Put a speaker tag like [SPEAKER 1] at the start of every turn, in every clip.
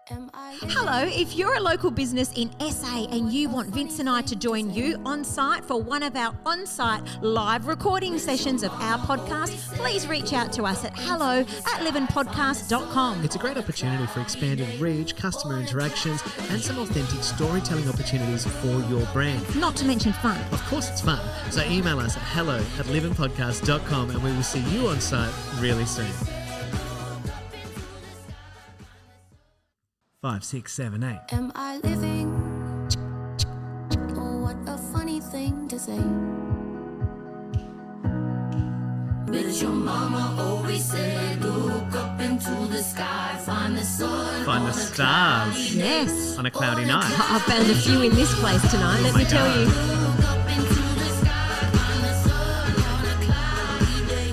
[SPEAKER 1] Hello, if you're a local business in SA and you want Vince and I to join you on site for one of our on-site live recording sessions of our podcast, please reach out to us at hello@livinpodcast.com.
[SPEAKER 2] It's a great opportunity for expanded reach, customer interactions, and some authentic storytelling opportunities for your brand.
[SPEAKER 1] Not to mention fun.
[SPEAKER 2] Of course it's fun. So email us at hello@livinpodcast.com and we will see you on site really soon. 5, 6, 7, 8.
[SPEAKER 3] Am I living? Oh, what a funny thing to say. But your mama always said, look up into the sky, find the sun.
[SPEAKER 2] Find the stars.
[SPEAKER 1] Yes.
[SPEAKER 2] On a cloudy night.
[SPEAKER 1] I found a few in this place tonight, let me tell you.
[SPEAKER 3] Look up into the sky, find the sun on a cloudy day.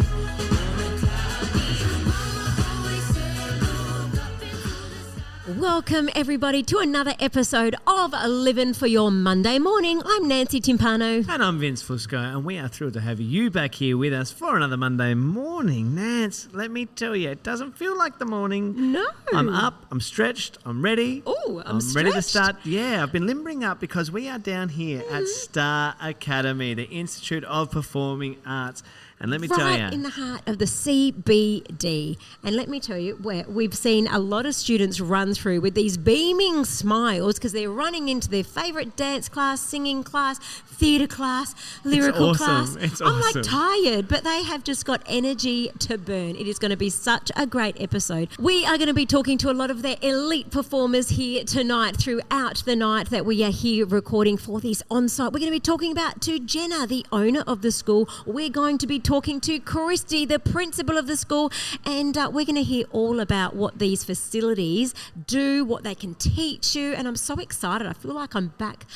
[SPEAKER 1] Welcome everybody to another episode of Living for Your Monday Morning. I'm Nancy Timpano.
[SPEAKER 2] And I'm Vince Fusco, and we are thrilled to have you back here with us for another Monday morning. Nance, let me tell you, it doesn't feel like the morning.
[SPEAKER 1] No.
[SPEAKER 2] I'm up, I'm stretched, I'm ready.
[SPEAKER 1] Oh, I'm
[SPEAKER 2] ready to
[SPEAKER 1] stretched.
[SPEAKER 2] start. Yeah, I've been limbering up because we are down here at Star Academy, the Institute of Performing Arts. And let me tell you,
[SPEAKER 1] Right in the heart of the CBD. And let me tell you, we've seen a lot of students run through with these beaming smiles because they're running into their favourite dance class, singing class, theatre class, lyrical
[SPEAKER 2] awesome.
[SPEAKER 1] class.
[SPEAKER 2] It's
[SPEAKER 1] I'm
[SPEAKER 2] awesome.
[SPEAKER 1] like tired, but they have just got energy to burn. It is going to be such a great episode. We are going to be talking to a lot of their elite performers here tonight throughout the night that we are here recording for this on-site. We're going to be talking to Jenna, the owner of the school. We're going to be talking to Kristy, the principal of the school, and we're going to hear all about what these facilities do, what they can teach you, and I'm so excited. I feel like I'm back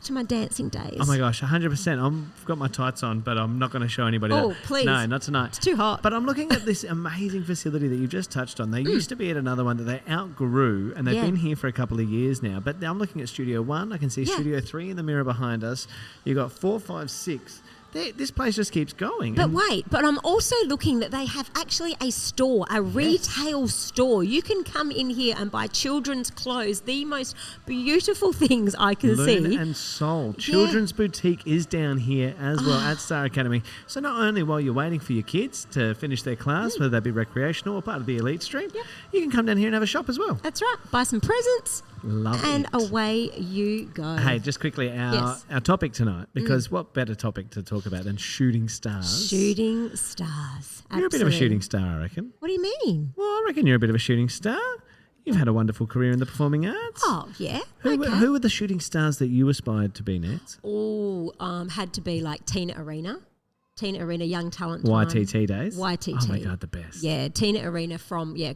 [SPEAKER 1] to my dancing days.
[SPEAKER 2] oh my gosh, 100%. I've got my tights on, but I'm not going to show anybody
[SPEAKER 1] Oh,
[SPEAKER 2] that.
[SPEAKER 1] please.
[SPEAKER 2] No, not tonight.
[SPEAKER 1] It's too hot.
[SPEAKER 2] But I'm looking at this amazing facility that you've just touched on. They used to be at another one that they outgrew, and they've
[SPEAKER 1] Yeah.
[SPEAKER 2] been here for a couple of years now. But now I'm looking at Studio 1. I can see
[SPEAKER 1] Yeah.
[SPEAKER 2] Studio 3 in the mirror behind us. You've got 4, 5, 6. This place just keeps going.
[SPEAKER 1] But
[SPEAKER 2] And
[SPEAKER 1] but I'm also looking that they have actually a store, a retail store. You can come in here and buy children's clothes, the most beautiful things I can
[SPEAKER 2] Loon
[SPEAKER 1] see.
[SPEAKER 2] and Soul. Children's Boutique is down here as well at Star Academy. So not only while you're waiting for your kids to finish their class, whether that be recreational or part of the elite stream, you can come down here and have a shop as well.
[SPEAKER 1] That's right. Buy some presents.
[SPEAKER 2] Love
[SPEAKER 1] and
[SPEAKER 2] it.
[SPEAKER 1] away you go.
[SPEAKER 2] Hey, just quickly, our topic tonight, because what better topic to talk about than shooting stars?
[SPEAKER 1] Shooting stars.
[SPEAKER 2] You're a bit of a
[SPEAKER 1] Absolutely.
[SPEAKER 2] shooting star, I reckon.
[SPEAKER 1] What do you mean?
[SPEAKER 2] Well, I reckon you're a bit of a shooting star. You've had a wonderful career in the performing arts.
[SPEAKER 1] Oh, yeah.
[SPEAKER 2] Who were the shooting stars that you aspired to be, Nance?
[SPEAKER 1] Oh, had to be like Tina Arena, Young Talent.
[SPEAKER 2] YTT days?
[SPEAKER 1] YTT.
[SPEAKER 2] Oh, my God, the best.
[SPEAKER 1] Yeah, Tina Arena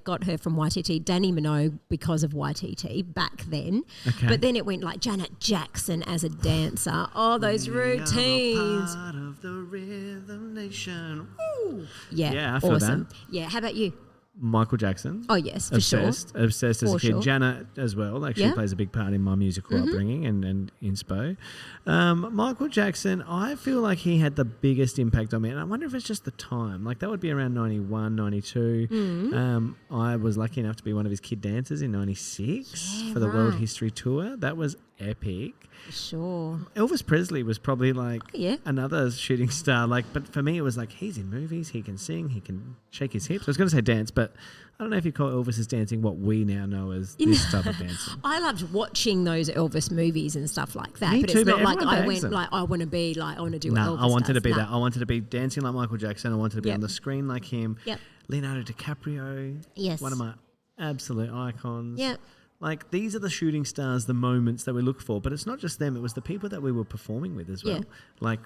[SPEAKER 1] got her from YTT. Danny Minogue because of YTT back then.
[SPEAKER 2] Okay.
[SPEAKER 1] But then it went like Janet Jackson as a dancer. Oh, those routines.
[SPEAKER 2] Part of the rhythm nation. Woo!
[SPEAKER 1] Yeah,
[SPEAKER 2] Yeah, I feel
[SPEAKER 1] awesome.
[SPEAKER 2] that.
[SPEAKER 1] Yeah, how about you?
[SPEAKER 2] Michael Jackson.
[SPEAKER 1] Oh, yes, for
[SPEAKER 2] Obsessed
[SPEAKER 1] sure.
[SPEAKER 2] Obsessed as
[SPEAKER 1] For
[SPEAKER 2] a kid.
[SPEAKER 1] sure.
[SPEAKER 2] Jenna as well. Like she
[SPEAKER 1] Yeah.
[SPEAKER 2] plays a big part in my musical upbringing and inspo. Michael Jackson, I feel like he had the biggest impact on me. And I wonder if it's just the time. Like that would be around 91, 92. I was lucky enough to be one of his kid dancers in 96 for the World
[SPEAKER 1] right.
[SPEAKER 2] History Tour. That was epic.
[SPEAKER 1] Sure.
[SPEAKER 2] Elvis Presley was probably like
[SPEAKER 1] Yeah.
[SPEAKER 2] another shooting star. But for me, it was like he's in movies, he can sing, he can shake his hips. I was going to say dance, but I don't know if you call Elvis's dancing what we now know as this type of dancing.
[SPEAKER 1] I loved watching those Elvis movies and stuff like that.
[SPEAKER 2] Me
[SPEAKER 1] but
[SPEAKER 2] too,
[SPEAKER 1] it's
[SPEAKER 2] but
[SPEAKER 1] not like
[SPEAKER 2] everyone
[SPEAKER 1] I
[SPEAKER 2] bags
[SPEAKER 1] went
[SPEAKER 2] them.
[SPEAKER 1] like I want to be like I want to do what
[SPEAKER 2] No,
[SPEAKER 1] Elvis
[SPEAKER 2] I wanted
[SPEAKER 1] does.
[SPEAKER 2] to be
[SPEAKER 1] No.
[SPEAKER 2] that. I wanted to be dancing like Michael Jackson. I wanted to be
[SPEAKER 1] Yep.
[SPEAKER 2] on the screen like him.
[SPEAKER 1] Yep.
[SPEAKER 2] Leonardo DiCaprio.
[SPEAKER 1] Yes.
[SPEAKER 2] One of my absolute icons.
[SPEAKER 1] Yep.
[SPEAKER 2] Like these are the shooting stars, the moments that we look for. But it's not just them. It was the people that we were performing with as well.
[SPEAKER 1] Yeah.
[SPEAKER 2] Like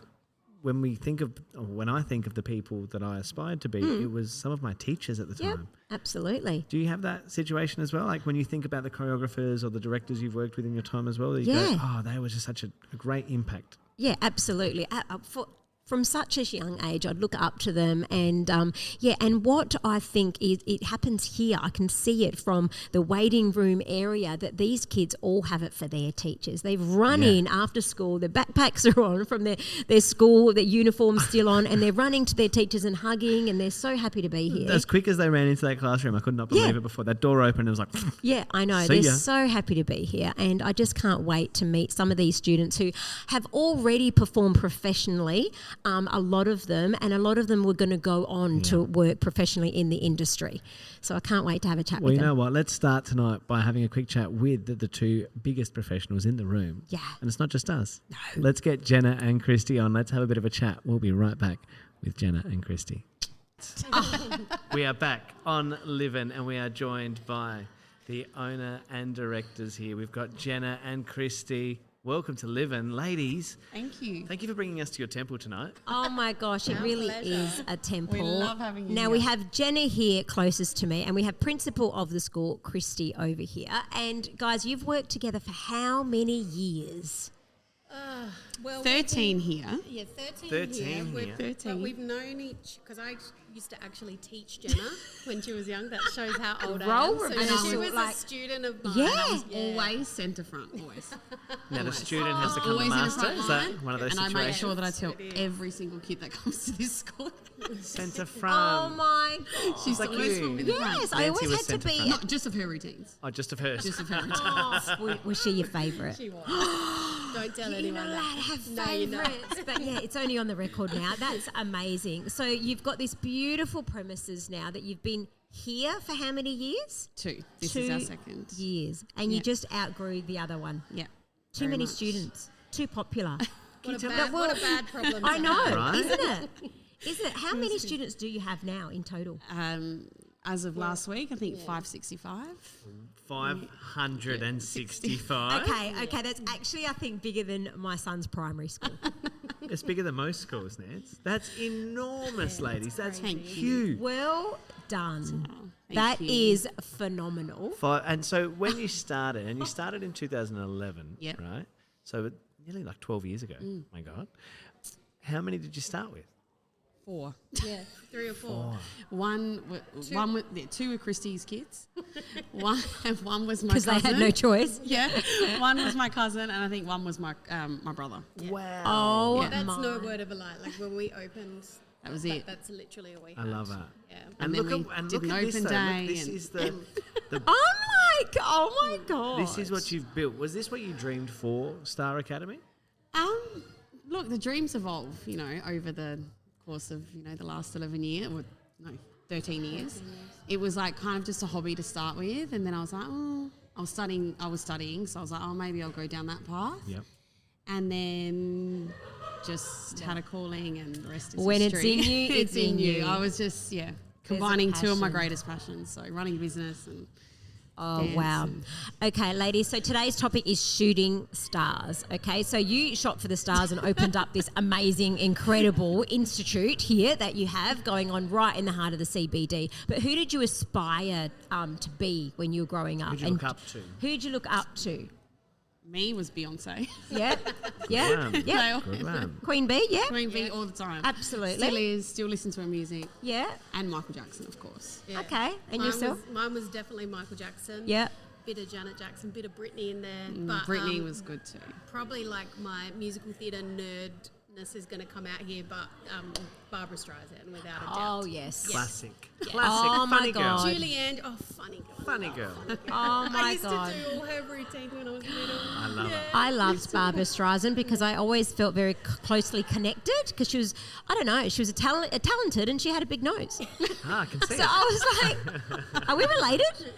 [SPEAKER 2] when I think of the people that I aspired to be, it was some of my teachers at the
[SPEAKER 1] Yep.
[SPEAKER 2] time.
[SPEAKER 1] Absolutely.
[SPEAKER 2] Do you have that situation as well? Like when you think about the choreographers or the directors you've worked with in your time as well, you
[SPEAKER 1] Yeah.
[SPEAKER 2] go, oh, they were just such a great impact.
[SPEAKER 1] Yeah, absolutely. from such a young age. I'd look up to them, and and what I think is it happens here. I can see it from the waiting room area that these kids all have it for their teachers. They've run in after school, their backpacks are on from their school, their uniform's still on, and they're running to their teachers and hugging, and they're so happy to be here.
[SPEAKER 2] As quick as they ran into that classroom, I could not believe it before. That door opened, it was like...
[SPEAKER 1] Yeah, I know.
[SPEAKER 2] See
[SPEAKER 1] They're
[SPEAKER 2] ya.
[SPEAKER 1] so happy to be here, and I just can't wait to meet some of these students who have already performed professionally, a lot of them, and a lot of them were going to go on to work professionally in the industry. So I can't wait to have a chat
[SPEAKER 2] Well,
[SPEAKER 1] with
[SPEAKER 2] you
[SPEAKER 1] them.
[SPEAKER 2] know what? Let's start tonight by having a quick chat with the two biggest professionals in the room.
[SPEAKER 1] Yeah.
[SPEAKER 2] And it's not just us. No. Let's get Jenna and Kristy on. Let's have a bit of a chat. We'll be right back with Jenna and Kristy. We are back on Livin', and we are joined by the owner and directors here. We've got Jenna and Kristy. Welcome to Livin'. Ladies,
[SPEAKER 4] Thank you.
[SPEAKER 2] thank you for bringing us to your temple tonight.
[SPEAKER 1] Oh my gosh, it really is a temple.
[SPEAKER 4] We love having you
[SPEAKER 1] Now
[SPEAKER 4] here.
[SPEAKER 1] we have Jenna here closest to me, and we have principal of the school, Kristy, over here. And guys, you've worked together for how many years?
[SPEAKER 5] Well,
[SPEAKER 4] 13 here.
[SPEAKER 5] Yeah, 13,
[SPEAKER 2] 13
[SPEAKER 5] here.
[SPEAKER 2] here.
[SPEAKER 4] 13.
[SPEAKER 5] But we've known each, because I used to actually teach Jenna when she was young. That shows how old I
[SPEAKER 1] Role
[SPEAKER 5] am. So
[SPEAKER 1] reversal,
[SPEAKER 5] she was
[SPEAKER 1] like-
[SPEAKER 5] a student of mine.
[SPEAKER 1] Yeah.
[SPEAKER 4] Always centre front, always.
[SPEAKER 2] Now, the student has to come
[SPEAKER 4] Always
[SPEAKER 2] the
[SPEAKER 4] in the
[SPEAKER 2] master.
[SPEAKER 4] front
[SPEAKER 2] Is
[SPEAKER 4] line.
[SPEAKER 2] that one of those
[SPEAKER 4] and I
[SPEAKER 2] situations?
[SPEAKER 4] make sure that I tell every single kid that comes to this school.
[SPEAKER 2] Centre
[SPEAKER 1] Oh
[SPEAKER 2] front.
[SPEAKER 1] my God.
[SPEAKER 4] She's
[SPEAKER 2] like
[SPEAKER 4] always
[SPEAKER 2] you.
[SPEAKER 4] from in the front.
[SPEAKER 1] Yes, I
[SPEAKER 2] Nancy
[SPEAKER 1] always
[SPEAKER 2] was
[SPEAKER 1] had to
[SPEAKER 2] centre
[SPEAKER 1] be.
[SPEAKER 2] front.
[SPEAKER 4] Not just of her routines.
[SPEAKER 2] Oh, just of hers.
[SPEAKER 4] Just of her routines.
[SPEAKER 1] Was she your favourite?
[SPEAKER 5] She was. Don't tell
[SPEAKER 1] You're
[SPEAKER 5] anyone
[SPEAKER 1] not allowed to
[SPEAKER 5] that.
[SPEAKER 1] have
[SPEAKER 5] No, you're not.
[SPEAKER 1] favourites. But yeah, it's only on the record now. That's amazing. So you've got this beautiful premises now that you've been here for how many years?
[SPEAKER 4] 2. This
[SPEAKER 1] 2
[SPEAKER 4] is our second.
[SPEAKER 1] years. And you
[SPEAKER 4] Yeah.
[SPEAKER 1] just outgrew the other one.
[SPEAKER 4] Yeah.
[SPEAKER 1] Too
[SPEAKER 4] very
[SPEAKER 1] many
[SPEAKER 4] much.
[SPEAKER 1] students. Too popular.
[SPEAKER 5] What a,
[SPEAKER 1] No,
[SPEAKER 5] bad,
[SPEAKER 1] well,
[SPEAKER 5] what a bad problem.
[SPEAKER 1] I
[SPEAKER 5] to
[SPEAKER 1] know,
[SPEAKER 5] have.
[SPEAKER 2] Right?
[SPEAKER 1] isn't it? Is it? How many students do you have now in total?
[SPEAKER 4] As of last week, I think 565.
[SPEAKER 2] 565.
[SPEAKER 1] Okay, that's actually, I think, bigger than my son's primary school.
[SPEAKER 2] It's bigger than most schools, Nance. That's enormous, ladies. That's
[SPEAKER 4] Thank you.
[SPEAKER 2] huge.
[SPEAKER 1] Well done.
[SPEAKER 4] Thank
[SPEAKER 1] That
[SPEAKER 4] you.
[SPEAKER 1] is phenomenal.
[SPEAKER 2] And so when you started, and you started in 2011,
[SPEAKER 4] Yep.
[SPEAKER 2] right? So nearly like 12 years ago. My God. How many did you start with?
[SPEAKER 4] 4.
[SPEAKER 5] Yeah, 3 or 4.
[SPEAKER 4] One were 2 were Kristy's kids. one was my cousin.
[SPEAKER 1] Because they had no choice.
[SPEAKER 4] Yeah, one was my cousin, and I think one was my my brother.
[SPEAKER 2] Wow.
[SPEAKER 1] Oh,
[SPEAKER 4] Yeah.
[SPEAKER 5] That's
[SPEAKER 1] my.
[SPEAKER 5] no word of a lie. Like when we opened,
[SPEAKER 4] That was it.
[SPEAKER 5] that's literally all we
[SPEAKER 2] I
[SPEAKER 5] had.
[SPEAKER 2] love that.
[SPEAKER 5] Yeah.
[SPEAKER 4] And then we did an
[SPEAKER 2] this,
[SPEAKER 4] open
[SPEAKER 2] though. Look,
[SPEAKER 4] day
[SPEAKER 2] this
[SPEAKER 4] and-
[SPEAKER 2] is the
[SPEAKER 1] Oh my God.
[SPEAKER 2] this is what you've built. Was this what you dreamed for, Star Academy?
[SPEAKER 4] Look, the dreams evolve, over the course of, the last 11 years, or no, 13 years. It was like kind of just a hobby to start with, and then I was like, I was studying, so I was like, maybe I'll go down that path.
[SPEAKER 2] Yep.
[SPEAKER 4] And then just had a calling, and the rest is
[SPEAKER 1] When it's
[SPEAKER 4] history.
[SPEAKER 1] in you, it's in you.
[SPEAKER 4] I was just, combining 2 of my
[SPEAKER 1] passion.
[SPEAKER 4] greatest passions, so running a business and
[SPEAKER 1] Oh,
[SPEAKER 4] dance
[SPEAKER 1] wow.
[SPEAKER 4] and-
[SPEAKER 1] Okay, ladies, so today's topic is shooting stars. Okay, so you shot for the stars and opened up this amazing, incredible institute here that you have going on right in the heart of the CBD. But who did you aspire to be when you were growing up?
[SPEAKER 2] Who'd you look up to?
[SPEAKER 1] Who did you look up to?
[SPEAKER 4] Me was Beyonce.
[SPEAKER 1] Yeah, yeah,
[SPEAKER 2] man.
[SPEAKER 1] yeah.
[SPEAKER 2] Good man.
[SPEAKER 1] Queen Bee, yeah,
[SPEAKER 4] Queen Bee all the time.
[SPEAKER 1] absolutely.
[SPEAKER 4] Still is, still listen to her music.
[SPEAKER 1] Yeah,
[SPEAKER 4] And Michael Jackson, of course.
[SPEAKER 5] Yeah.
[SPEAKER 1] okay. And
[SPEAKER 5] Mine
[SPEAKER 1] yourself?
[SPEAKER 5] Mine was definitely Michael Jackson.
[SPEAKER 1] Yeah.
[SPEAKER 5] Bit of Janet Jackson, bit of Britney in there. But
[SPEAKER 4] Britney was good too.
[SPEAKER 5] probably like my musical theatre nerdness is going to come out here, but Barbra Streisand, without a doubt.
[SPEAKER 1] Oh, yes.
[SPEAKER 2] Classic.
[SPEAKER 5] Yeah.
[SPEAKER 2] Classic.
[SPEAKER 1] Oh, my
[SPEAKER 2] funny girl.
[SPEAKER 1] God.
[SPEAKER 5] Julianne, funny girl.
[SPEAKER 2] Funny girl.
[SPEAKER 1] Oh,
[SPEAKER 5] I
[SPEAKER 1] my
[SPEAKER 5] used
[SPEAKER 1] God.
[SPEAKER 5] to do all her routines when I was little.
[SPEAKER 2] I love it.
[SPEAKER 1] I loved Barbra Streisand because I always felt very closely connected because she was, I don't know, she was a talented and she had a big nose.
[SPEAKER 2] I can see
[SPEAKER 1] So
[SPEAKER 2] it.
[SPEAKER 1] I was like, are we related?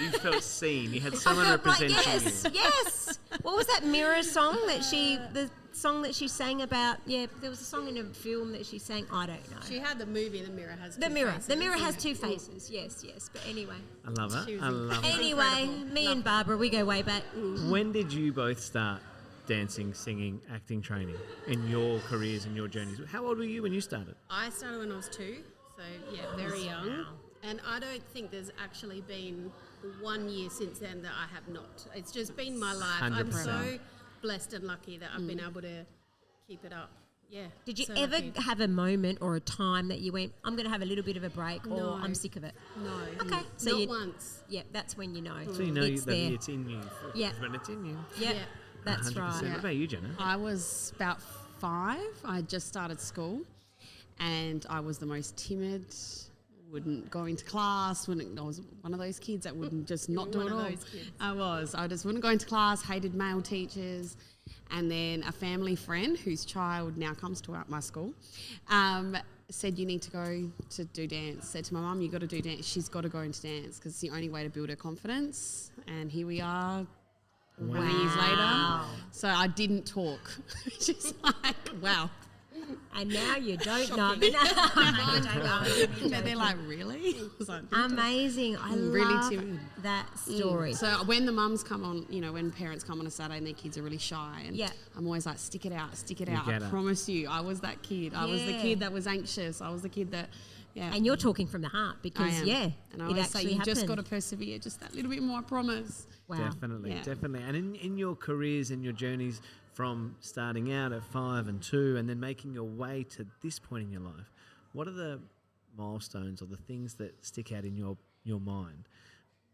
[SPEAKER 2] You felt seen. You had someone
[SPEAKER 1] I felt like,
[SPEAKER 2] representing
[SPEAKER 1] yes,
[SPEAKER 2] you.
[SPEAKER 1] yes. What was that Mirror song the song that she sang about? Yeah, there was a song in a film that she sang. I don't know.
[SPEAKER 5] She had the movie The Mirror Has
[SPEAKER 1] The
[SPEAKER 5] Two
[SPEAKER 1] Mirror.
[SPEAKER 5] Faces.
[SPEAKER 1] The Mirror has 2 faces. Yes, yes. But anyway.
[SPEAKER 2] I love
[SPEAKER 5] She
[SPEAKER 2] it.
[SPEAKER 5] was
[SPEAKER 2] I love it.
[SPEAKER 1] Anyway,
[SPEAKER 5] Incredible.
[SPEAKER 1] me and Barbara, we go way back.
[SPEAKER 2] When did you both start dancing, singing, acting training in your careers and your journeys? How old were you when you started?
[SPEAKER 5] I started when I was 2, so yeah, very young. And I don't think there's actually been 1 year since then that I have not. It's just been my life. I'm
[SPEAKER 2] 100%.
[SPEAKER 5] so blessed and lucky that I've been able to keep it up. Yeah.
[SPEAKER 1] Did you
[SPEAKER 5] so
[SPEAKER 1] ever
[SPEAKER 5] lucky.
[SPEAKER 1] have a moment or a time that you went, I'm going to have a little bit of a break, or
[SPEAKER 5] No.
[SPEAKER 1] I'm sick of it?
[SPEAKER 5] No.
[SPEAKER 1] Okay. So
[SPEAKER 5] Not
[SPEAKER 1] you,
[SPEAKER 5] once.
[SPEAKER 1] yeah, that's when you know.
[SPEAKER 2] So you know
[SPEAKER 1] it's
[SPEAKER 2] that
[SPEAKER 1] there.
[SPEAKER 2] it's in you.
[SPEAKER 1] Yeah.
[SPEAKER 2] When it's in you.
[SPEAKER 1] Yeah,
[SPEAKER 5] Yeah.
[SPEAKER 1] that's
[SPEAKER 2] 100%.
[SPEAKER 1] right.
[SPEAKER 2] What about you, Jenna?
[SPEAKER 4] I was about 5. I had just started school, and I was the most timid. Wouldn't go into class. I was one of those kids that wouldn't just not do
[SPEAKER 5] one
[SPEAKER 4] it
[SPEAKER 5] of
[SPEAKER 4] all.
[SPEAKER 5] those kids.
[SPEAKER 4] I was. I just wouldn't go into class. Hated male teachers, and then a family friend whose child now comes to my school said, "You need to go to do dance." Said to my mum, "You got to do dance. She's got to go into dance because it's the only way to build her confidence." And here we are. How many years later? So I didn't talk. She's like, wow.
[SPEAKER 1] And now you don't know.
[SPEAKER 4] No, they're like, really? I was like,
[SPEAKER 1] Amazing. I
[SPEAKER 4] Really
[SPEAKER 1] love
[SPEAKER 4] timid.
[SPEAKER 1] that story.
[SPEAKER 4] So when the mums come on, when parents come on a Saturday and their kids are really shy, and
[SPEAKER 1] Yeah.
[SPEAKER 4] I'm always like, stick it out, stick it out.
[SPEAKER 2] get
[SPEAKER 4] I
[SPEAKER 2] it.
[SPEAKER 4] promise you, I was that kid. I was the
[SPEAKER 1] Yeah.
[SPEAKER 4] kid that was anxious. I was the kid that, yeah.
[SPEAKER 1] And you're talking from the heart
[SPEAKER 4] I
[SPEAKER 1] because,
[SPEAKER 4] am.
[SPEAKER 1] yeah,
[SPEAKER 4] And I
[SPEAKER 1] it
[SPEAKER 4] always say,
[SPEAKER 1] actually
[SPEAKER 4] you
[SPEAKER 1] happened.
[SPEAKER 4] just got to persevere just that little bit more, I promise.
[SPEAKER 1] Wow.
[SPEAKER 2] Definitely,
[SPEAKER 4] Yeah.
[SPEAKER 2] definitely. And in your careers and your journeys from starting out at 5 and 2 and then making your way to this point in your life, what are the milestones or the things that stick out in your mind?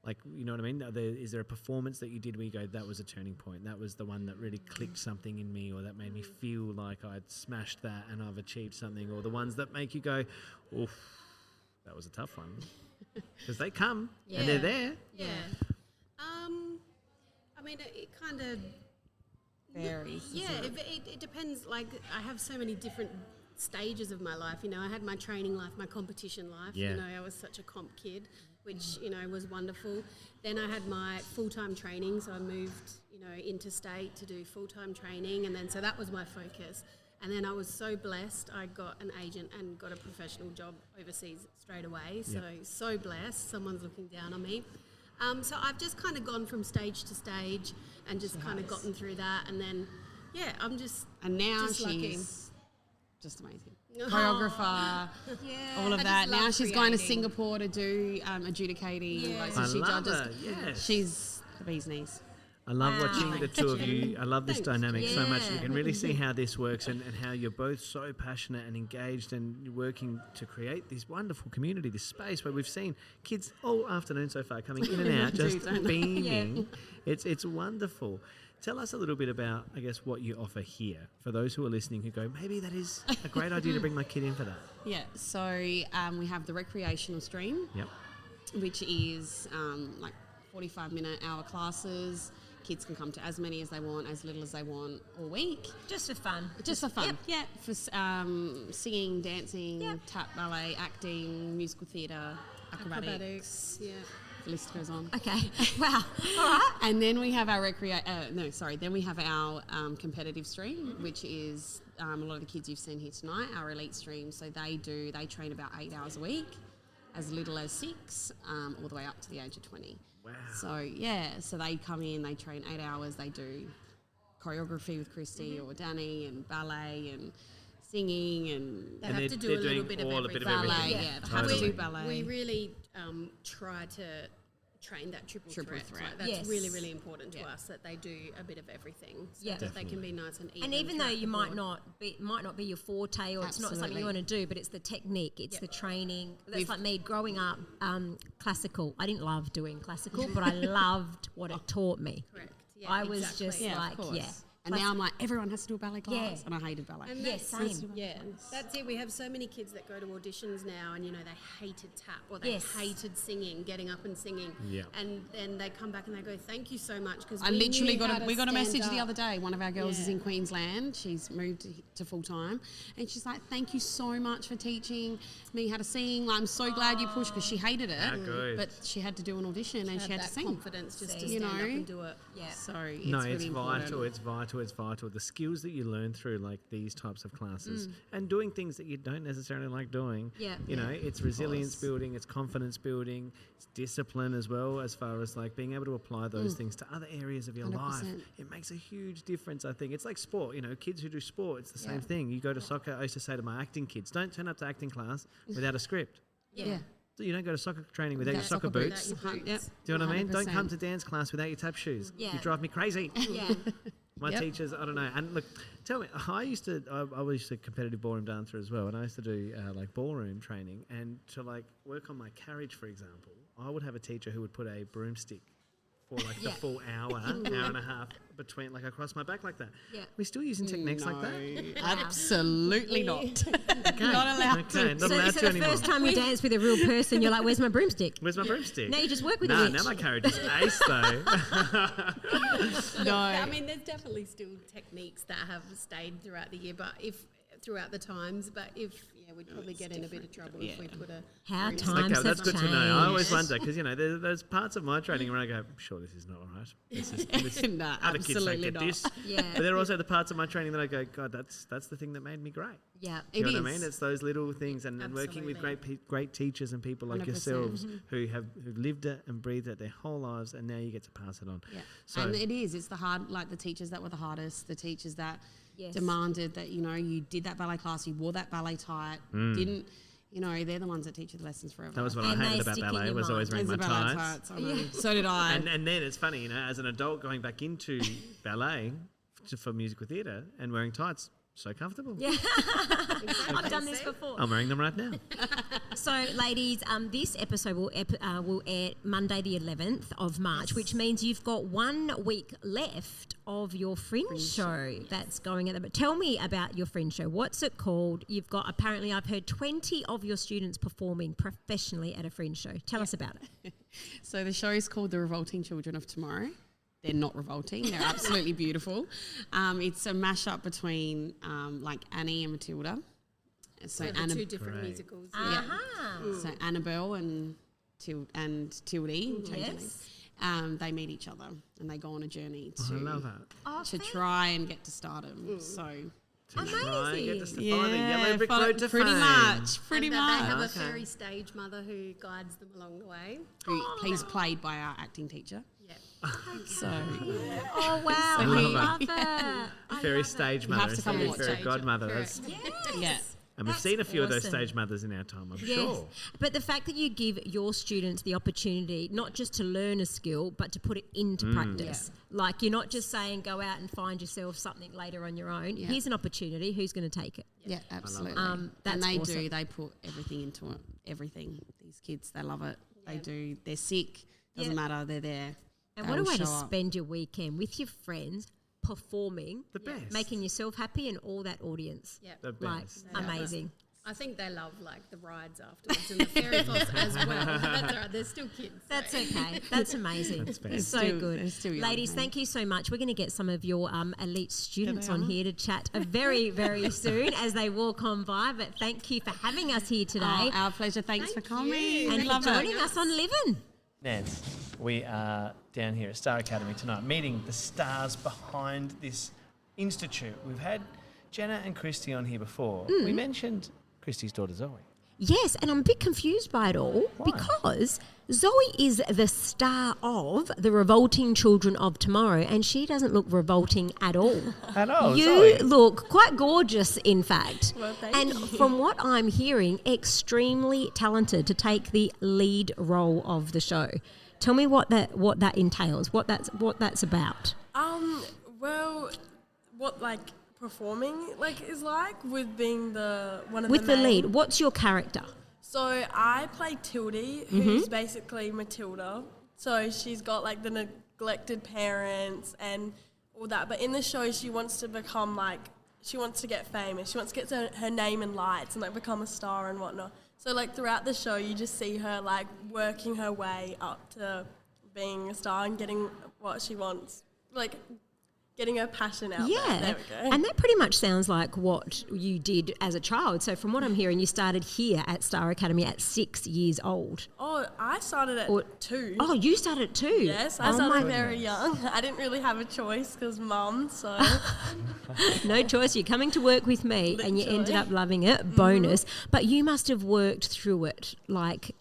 [SPEAKER 2] Like, you know what I mean? Is there a performance that you did where you go, that was a turning point, that was the one that really clicked something in me, or that made me feel like I'd smashed that and I've achieved something, or the ones that make you go, oof, that was a tough one? Because they come and they're there.
[SPEAKER 5] Yeah. I mean, it kind of
[SPEAKER 4] Varies.
[SPEAKER 5] Yeah, it depends. Like, I have so many different stages of my life. I had my training life, my competition life.
[SPEAKER 2] Yeah.
[SPEAKER 5] I was such a comp kid, which, was wonderful. Then I had my full-time training, so I moved, interstate to do full-time training, and then so that was my focus. And then I was so blessed, I got an agent and got a professional job overseas straight away. So blessed, someone's looking down on me. So I've just kind of gone from stage to stage and just kind of gotten through that. And then, I'm just
[SPEAKER 4] And now
[SPEAKER 5] just lucky.
[SPEAKER 4] she's just amazing. Choreographer, all of
[SPEAKER 5] I
[SPEAKER 4] that.
[SPEAKER 5] just
[SPEAKER 4] Now
[SPEAKER 5] love
[SPEAKER 4] she's going to
[SPEAKER 5] creating.
[SPEAKER 4] Singapore to do adjudicating.
[SPEAKER 5] Yeah.
[SPEAKER 4] Like, so
[SPEAKER 2] I
[SPEAKER 4] she
[SPEAKER 2] love
[SPEAKER 4] judges.
[SPEAKER 2] her, yes.
[SPEAKER 4] She's the bee's knees.
[SPEAKER 2] I love
[SPEAKER 1] Wow.
[SPEAKER 2] watching the two of you. I love this
[SPEAKER 5] Thanks.
[SPEAKER 2] dynamic so much. You
[SPEAKER 1] Yeah.
[SPEAKER 2] can really see how this works and how you're both so passionate and engaged and you're working to create this wonderful community, this space where we've seen kids all afternoon so far coming in and out, just beaming. It's wonderful. Tell us a little bit about, I guess, what you offer here for those who are listening who go, maybe that is a great idea to bring my kid in for that.
[SPEAKER 4] Yeah. So we have the recreational stream,
[SPEAKER 2] Yep.
[SPEAKER 4] which is like 45-minute hour classes. Kids can come to as many as they want, as little as they want all week.
[SPEAKER 1] Just for fun.
[SPEAKER 4] Just for fun.
[SPEAKER 1] Yep.
[SPEAKER 4] Yeah. For singing, dancing,
[SPEAKER 1] Yep.
[SPEAKER 4] tap, ballet, acting, musical theatre, acrobatics.
[SPEAKER 5] Yeah.
[SPEAKER 4] The list goes on.
[SPEAKER 1] Okay. Wow. All right.
[SPEAKER 4] And then we have our Then we have our competitive stream, which is a lot of the kids you've seen here tonight, our elite stream. So they train about 8 hours a week, as little as 6, all the way up to the age of 20.
[SPEAKER 2] Wow.
[SPEAKER 4] So they come in, they train 8 hours, they do choreography with Kristy or Danny, and ballet and singing and
[SPEAKER 5] They
[SPEAKER 2] And
[SPEAKER 5] have
[SPEAKER 2] they're-
[SPEAKER 5] to do
[SPEAKER 2] they're
[SPEAKER 5] a little
[SPEAKER 2] doing
[SPEAKER 5] bit of
[SPEAKER 2] all a
[SPEAKER 5] everything.
[SPEAKER 2] bit of everything.
[SPEAKER 4] ballet.
[SPEAKER 1] Yeah.
[SPEAKER 4] Yeah, they have to
[SPEAKER 2] Totally.
[SPEAKER 4] do ballet.
[SPEAKER 5] We really try to train that triple threat.
[SPEAKER 4] threat.
[SPEAKER 5] Like, that's
[SPEAKER 1] Yes.
[SPEAKER 5] really, really important to
[SPEAKER 4] Yeah.
[SPEAKER 5] us, that they do a bit of everything, so
[SPEAKER 1] Yeah.
[SPEAKER 5] that they can be nice and even.
[SPEAKER 1] And even though
[SPEAKER 5] throughout
[SPEAKER 1] you
[SPEAKER 5] the
[SPEAKER 1] might
[SPEAKER 5] board.
[SPEAKER 1] not be your forte, or it's not something you
[SPEAKER 4] Absolutely.
[SPEAKER 1] want to do, but it's the technique, it's
[SPEAKER 5] Yep.
[SPEAKER 1] the training. That's
[SPEAKER 4] We've-
[SPEAKER 1] like me growing up, classical. I didn't love doing classical, but I loved what it taught me.
[SPEAKER 5] Correct. Yeah,
[SPEAKER 1] I was
[SPEAKER 5] exactly.
[SPEAKER 1] just
[SPEAKER 4] Yeah,
[SPEAKER 1] like,
[SPEAKER 4] of course.
[SPEAKER 1] yeah.
[SPEAKER 4] And now I'm like, everyone has to do a ballet class,
[SPEAKER 1] Yeah.
[SPEAKER 4] and I hated ballet.
[SPEAKER 5] And
[SPEAKER 1] Yeah,
[SPEAKER 5] that's-
[SPEAKER 1] same.
[SPEAKER 5] Yeah, that's it. We have so many kids that go to auditions now, and they hated tap, or they
[SPEAKER 1] Yes.
[SPEAKER 5] hated singing, getting up and singing.
[SPEAKER 2] Yeah.
[SPEAKER 5] And then they come back and they go, "Thank you so much," because
[SPEAKER 4] I literally we got a message the other day. One of our girls is in Queensland. She's moved to full time, and she's like, "Thank you so much for teaching me how to sing. I'm so glad you pushed," because she hated it,
[SPEAKER 2] Ah, good.
[SPEAKER 4] but she had to do an audition and she had to
[SPEAKER 5] that
[SPEAKER 4] sing.
[SPEAKER 5] confidence just to
[SPEAKER 1] See.
[SPEAKER 5] stand
[SPEAKER 4] You
[SPEAKER 5] up
[SPEAKER 4] know?
[SPEAKER 5] and do it.
[SPEAKER 1] Yeah.
[SPEAKER 4] So it's
[SPEAKER 2] No,
[SPEAKER 4] really
[SPEAKER 2] it's
[SPEAKER 4] important.
[SPEAKER 2] vital. It's vital. It's vital. The skills that you learn through like these types of classes and doing things that you don't necessarily like doing.
[SPEAKER 1] Yeah.
[SPEAKER 2] It's resilience building, it's confidence building, it's discipline as well, as far as like being able to apply those things to other areas of your life.
[SPEAKER 4] 100%.
[SPEAKER 2] It makes a huge difference, I think. It's like sport. Kids who do sport, it's the same thing. You go to soccer. I used to say to my acting kids, don't turn up to acting class without a script.
[SPEAKER 4] Yeah.
[SPEAKER 2] So you don't go to soccer training without your
[SPEAKER 4] Without
[SPEAKER 2] soccer
[SPEAKER 4] soccer
[SPEAKER 2] boots.
[SPEAKER 4] boots.
[SPEAKER 5] Without your
[SPEAKER 4] Yep.
[SPEAKER 5] boots.
[SPEAKER 2] Do you know what I mean? Don't come
[SPEAKER 4] 100%.
[SPEAKER 2] to dance class without your tap shoes.
[SPEAKER 1] Yeah.
[SPEAKER 2] You drive me crazy.
[SPEAKER 1] Yeah.
[SPEAKER 2] My teachers, I don't know. And look, tell me, I was a competitive ballroom dancer as well, and I used to do like ballroom training. And to like work on my carriage, for example, I would have a teacher who would put a broomstick for like the full hour and a half between, like across my back like that.
[SPEAKER 1] Yeah.
[SPEAKER 2] We're still using techniques like that?
[SPEAKER 4] Absolutely not.
[SPEAKER 2] Okay.
[SPEAKER 4] Not allowed to.
[SPEAKER 2] Not allowed
[SPEAKER 1] So
[SPEAKER 2] to
[SPEAKER 1] the
[SPEAKER 2] anymore.
[SPEAKER 1] first time you dance with a real person, you're like, where's my broomstick?
[SPEAKER 2] Where's my broomstick?
[SPEAKER 1] Now you just work with
[SPEAKER 2] Nah,
[SPEAKER 1] a witch.
[SPEAKER 2] now my carriage is ace though.
[SPEAKER 4] No.
[SPEAKER 5] I mean, there's definitely still techniques that have stayed throughout the year, but throughout the times, we'd probably get in a bit of trouble if we put a...
[SPEAKER 1] How
[SPEAKER 5] broomstick.
[SPEAKER 1] times
[SPEAKER 2] Okay, that's
[SPEAKER 1] have
[SPEAKER 2] good
[SPEAKER 1] changed.
[SPEAKER 2] to know. I always wonder because there's parts of my training where I go, I'm sure this is not right.
[SPEAKER 4] Nah,
[SPEAKER 2] Other kids don't
[SPEAKER 4] absolutely
[SPEAKER 2] get
[SPEAKER 4] not.
[SPEAKER 2] this.
[SPEAKER 1] Yeah.
[SPEAKER 2] But there are also the parts of my training that I go, God, that's the thing that made me great.
[SPEAKER 1] Yeah.
[SPEAKER 2] You know
[SPEAKER 4] It
[SPEAKER 2] what I
[SPEAKER 4] is.
[SPEAKER 2] mean? It's those little things, and working with great teachers and people like
[SPEAKER 4] 100%.
[SPEAKER 2] yourselves who've lived it and breathed it their whole lives, and now you get to pass it on.
[SPEAKER 4] Yeah.
[SPEAKER 2] So
[SPEAKER 4] And it is. It's the hard, like the teachers that were the hardest, the teachers that
[SPEAKER 1] Yes.
[SPEAKER 4] demanded that, you did that ballet class, you wore that ballet tight, didn't, they're the ones that teach you the lessons forever.
[SPEAKER 2] that was what
[SPEAKER 1] And
[SPEAKER 2] I
[SPEAKER 1] they
[SPEAKER 2] hated about
[SPEAKER 1] stick in
[SPEAKER 2] ballet
[SPEAKER 1] your
[SPEAKER 2] was always
[SPEAKER 1] mind.
[SPEAKER 2] wearing my
[SPEAKER 4] Ballet
[SPEAKER 2] tights.
[SPEAKER 4] I know. So did I.
[SPEAKER 2] And then it's funny, as an adult going back into ballet for musical theatre and wearing tights, so comfortable.
[SPEAKER 1] Yeah. I've done this before.
[SPEAKER 2] I'm wearing them right now.
[SPEAKER 1] So, ladies, this episode will air Monday the 11th of March, which means you've got 1 week left of your fringe show that's going at the... But tell me about your fringe show. What's it called? You've got, apparently, I've heard 20 of your students performing professionally at a fringe show. Tell us about it.
[SPEAKER 4] So the show is called The Revolting Children of Tomorrow. They're not revolting. They're absolutely beautiful. It's a mashup between like Annie and Matilda. So
[SPEAKER 5] the two different musicals.
[SPEAKER 4] So Annabelle and Tildy, change their
[SPEAKER 1] Yes.
[SPEAKER 4] names. They meet each other and they go on a journey
[SPEAKER 2] I love that.
[SPEAKER 4] to try and get to stardom. So
[SPEAKER 2] To try and get to
[SPEAKER 1] Amazing.
[SPEAKER 2] follow the yellow brick road to
[SPEAKER 4] pretty
[SPEAKER 2] fame.
[SPEAKER 4] much, pretty
[SPEAKER 5] And
[SPEAKER 4] much.
[SPEAKER 5] they have a fairy stage mother who guides them along the way.
[SPEAKER 4] He's played by our acting teacher.
[SPEAKER 5] Yeah.
[SPEAKER 4] So
[SPEAKER 1] Oh, wow. I
[SPEAKER 2] love
[SPEAKER 1] love it.
[SPEAKER 2] Fairy stage mother.
[SPEAKER 4] have to come
[SPEAKER 2] instead
[SPEAKER 4] and
[SPEAKER 2] of fairy
[SPEAKER 4] watch it.
[SPEAKER 2] godmother.
[SPEAKER 5] Correct.
[SPEAKER 2] That's-
[SPEAKER 4] yeah.
[SPEAKER 2] And we've
[SPEAKER 1] That's
[SPEAKER 2] seen a few of those
[SPEAKER 1] awesome.
[SPEAKER 2] stage mothers in our time, I'm
[SPEAKER 1] Yes.
[SPEAKER 2] sure.
[SPEAKER 1] But the fact that you give your students the opportunity not just to learn a skill, but to put it into practice. Like you're not just saying go out and find yourself something later on your own.
[SPEAKER 4] Yeah.
[SPEAKER 1] Here's an opportunity. Who's going to take it?
[SPEAKER 4] Yeah, absolutely.
[SPEAKER 1] that.
[SPEAKER 4] And
[SPEAKER 1] That's
[SPEAKER 4] they
[SPEAKER 1] awesome.
[SPEAKER 4] do. They put everything into it. Everything. These kids, they love it. They do. They're sick. Doesn't matter. They're there.
[SPEAKER 1] And
[SPEAKER 4] They
[SPEAKER 1] what a
[SPEAKER 4] will
[SPEAKER 1] way to
[SPEAKER 4] show up.
[SPEAKER 1] spend your weekend with your friends, performing,
[SPEAKER 2] The best.
[SPEAKER 1] making yourself happy and all that audience.
[SPEAKER 5] Yeah.
[SPEAKER 2] The
[SPEAKER 1] Like,
[SPEAKER 2] best.
[SPEAKER 1] amazing.
[SPEAKER 5] I think they love like the rides afterwards and the fairy floss as well. That's all right. They're still kids. so-
[SPEAKER 1] That's okay. That's amazing.
[SPEAKER 2] That's fair.
[SPEAKER 1] It's so
[SPEAKER 4] Still-
[SPEAKER 1] good.
[SPEAKER 4] they're still young,
[SPEAKER 1] Ladies,
[SPEAKER 4] hey?
[SPEAKER 1] thank you so much. We're going to get some of your elite students
[SPEAKER 4] they
[SPEAKER 1] on
[SPEAKER 4] are.
[SPEAKER 1] here to chat very, very soon as they walk on by. But thank you for having us here today
[SPEAKER 4] Oh, our pleasure. Thanks for coming.
[SPEAKER 1] and
[SPEAKER 4] We
[SPEAKER 1] for
[SPEAKER 4] love
[SPEAKER 1] joining
[SPEAKER 4] it.
[SPEAKER 1] us on Livin'.
[SPEAKER 2] Nance, we are down here at Star Academy tonight, meeting the stars behind this institute. We've had Jenna and Kristy on here before. We mentioned Kristy's daughter Zoe.
[SPEAKER 1] Yes, and I'm a bit confused by it all because Zoe is the star of The Revolting Children of Tomorrow, and she doesn't look revolting at all.
[SPEAKER 2] At all,
[SPEAKER 1] You
[SPEAKER 2] Zoe.
[SPEAKER 1] look quite gorgeous, in fact.
[SPEAKER 6] Well, thank
[SPEAKER 1] and from what I'm hearing, extremely talented to take the lead role of the show. Tell me what that entails, what that's about.
[SPEAKER 6] Well, what like performing is like with being one of
[SPEAKER 1] With
[SPEAKER 6] the
[SPEAKER 1] the
[SPEAKER 6] main.
[SPEAKER 1] lead, what's your character?
[SPEAKER 6] So I play Tildy, who's basically Matilda. So she's got like the neglected parents and all that. But in the show, she wants to become she wants to get famous. She wants to get her name in lights and become a star and whatnot. So throughout the show, you just see her working her way up to being a star and getting what she wants, getting her passion out there. There we go.
[SPEAKER 1] And that pretty much sounds like what you did as a child. So from what I'm hearing, you started here at Star Academy at 6 years old.
[SPEAKER 6] Oh, I started at 2.
[SPEAKER 1] Oh, you started too?
[SPEAKER 6] Yes, I
[SPEAKER 1] Oh
[SPEAKER 6] started
[SPEAKER 1] my-
[SPEAKER 6] very young. I didn't really have a choice because mum, so...
[SPEAKER 1] No choice. You're coming to work with me and you ended
[SPEAKER 6] Literally.
[SPEAKER 1] up loving it. Bonus. But you must have worked through it like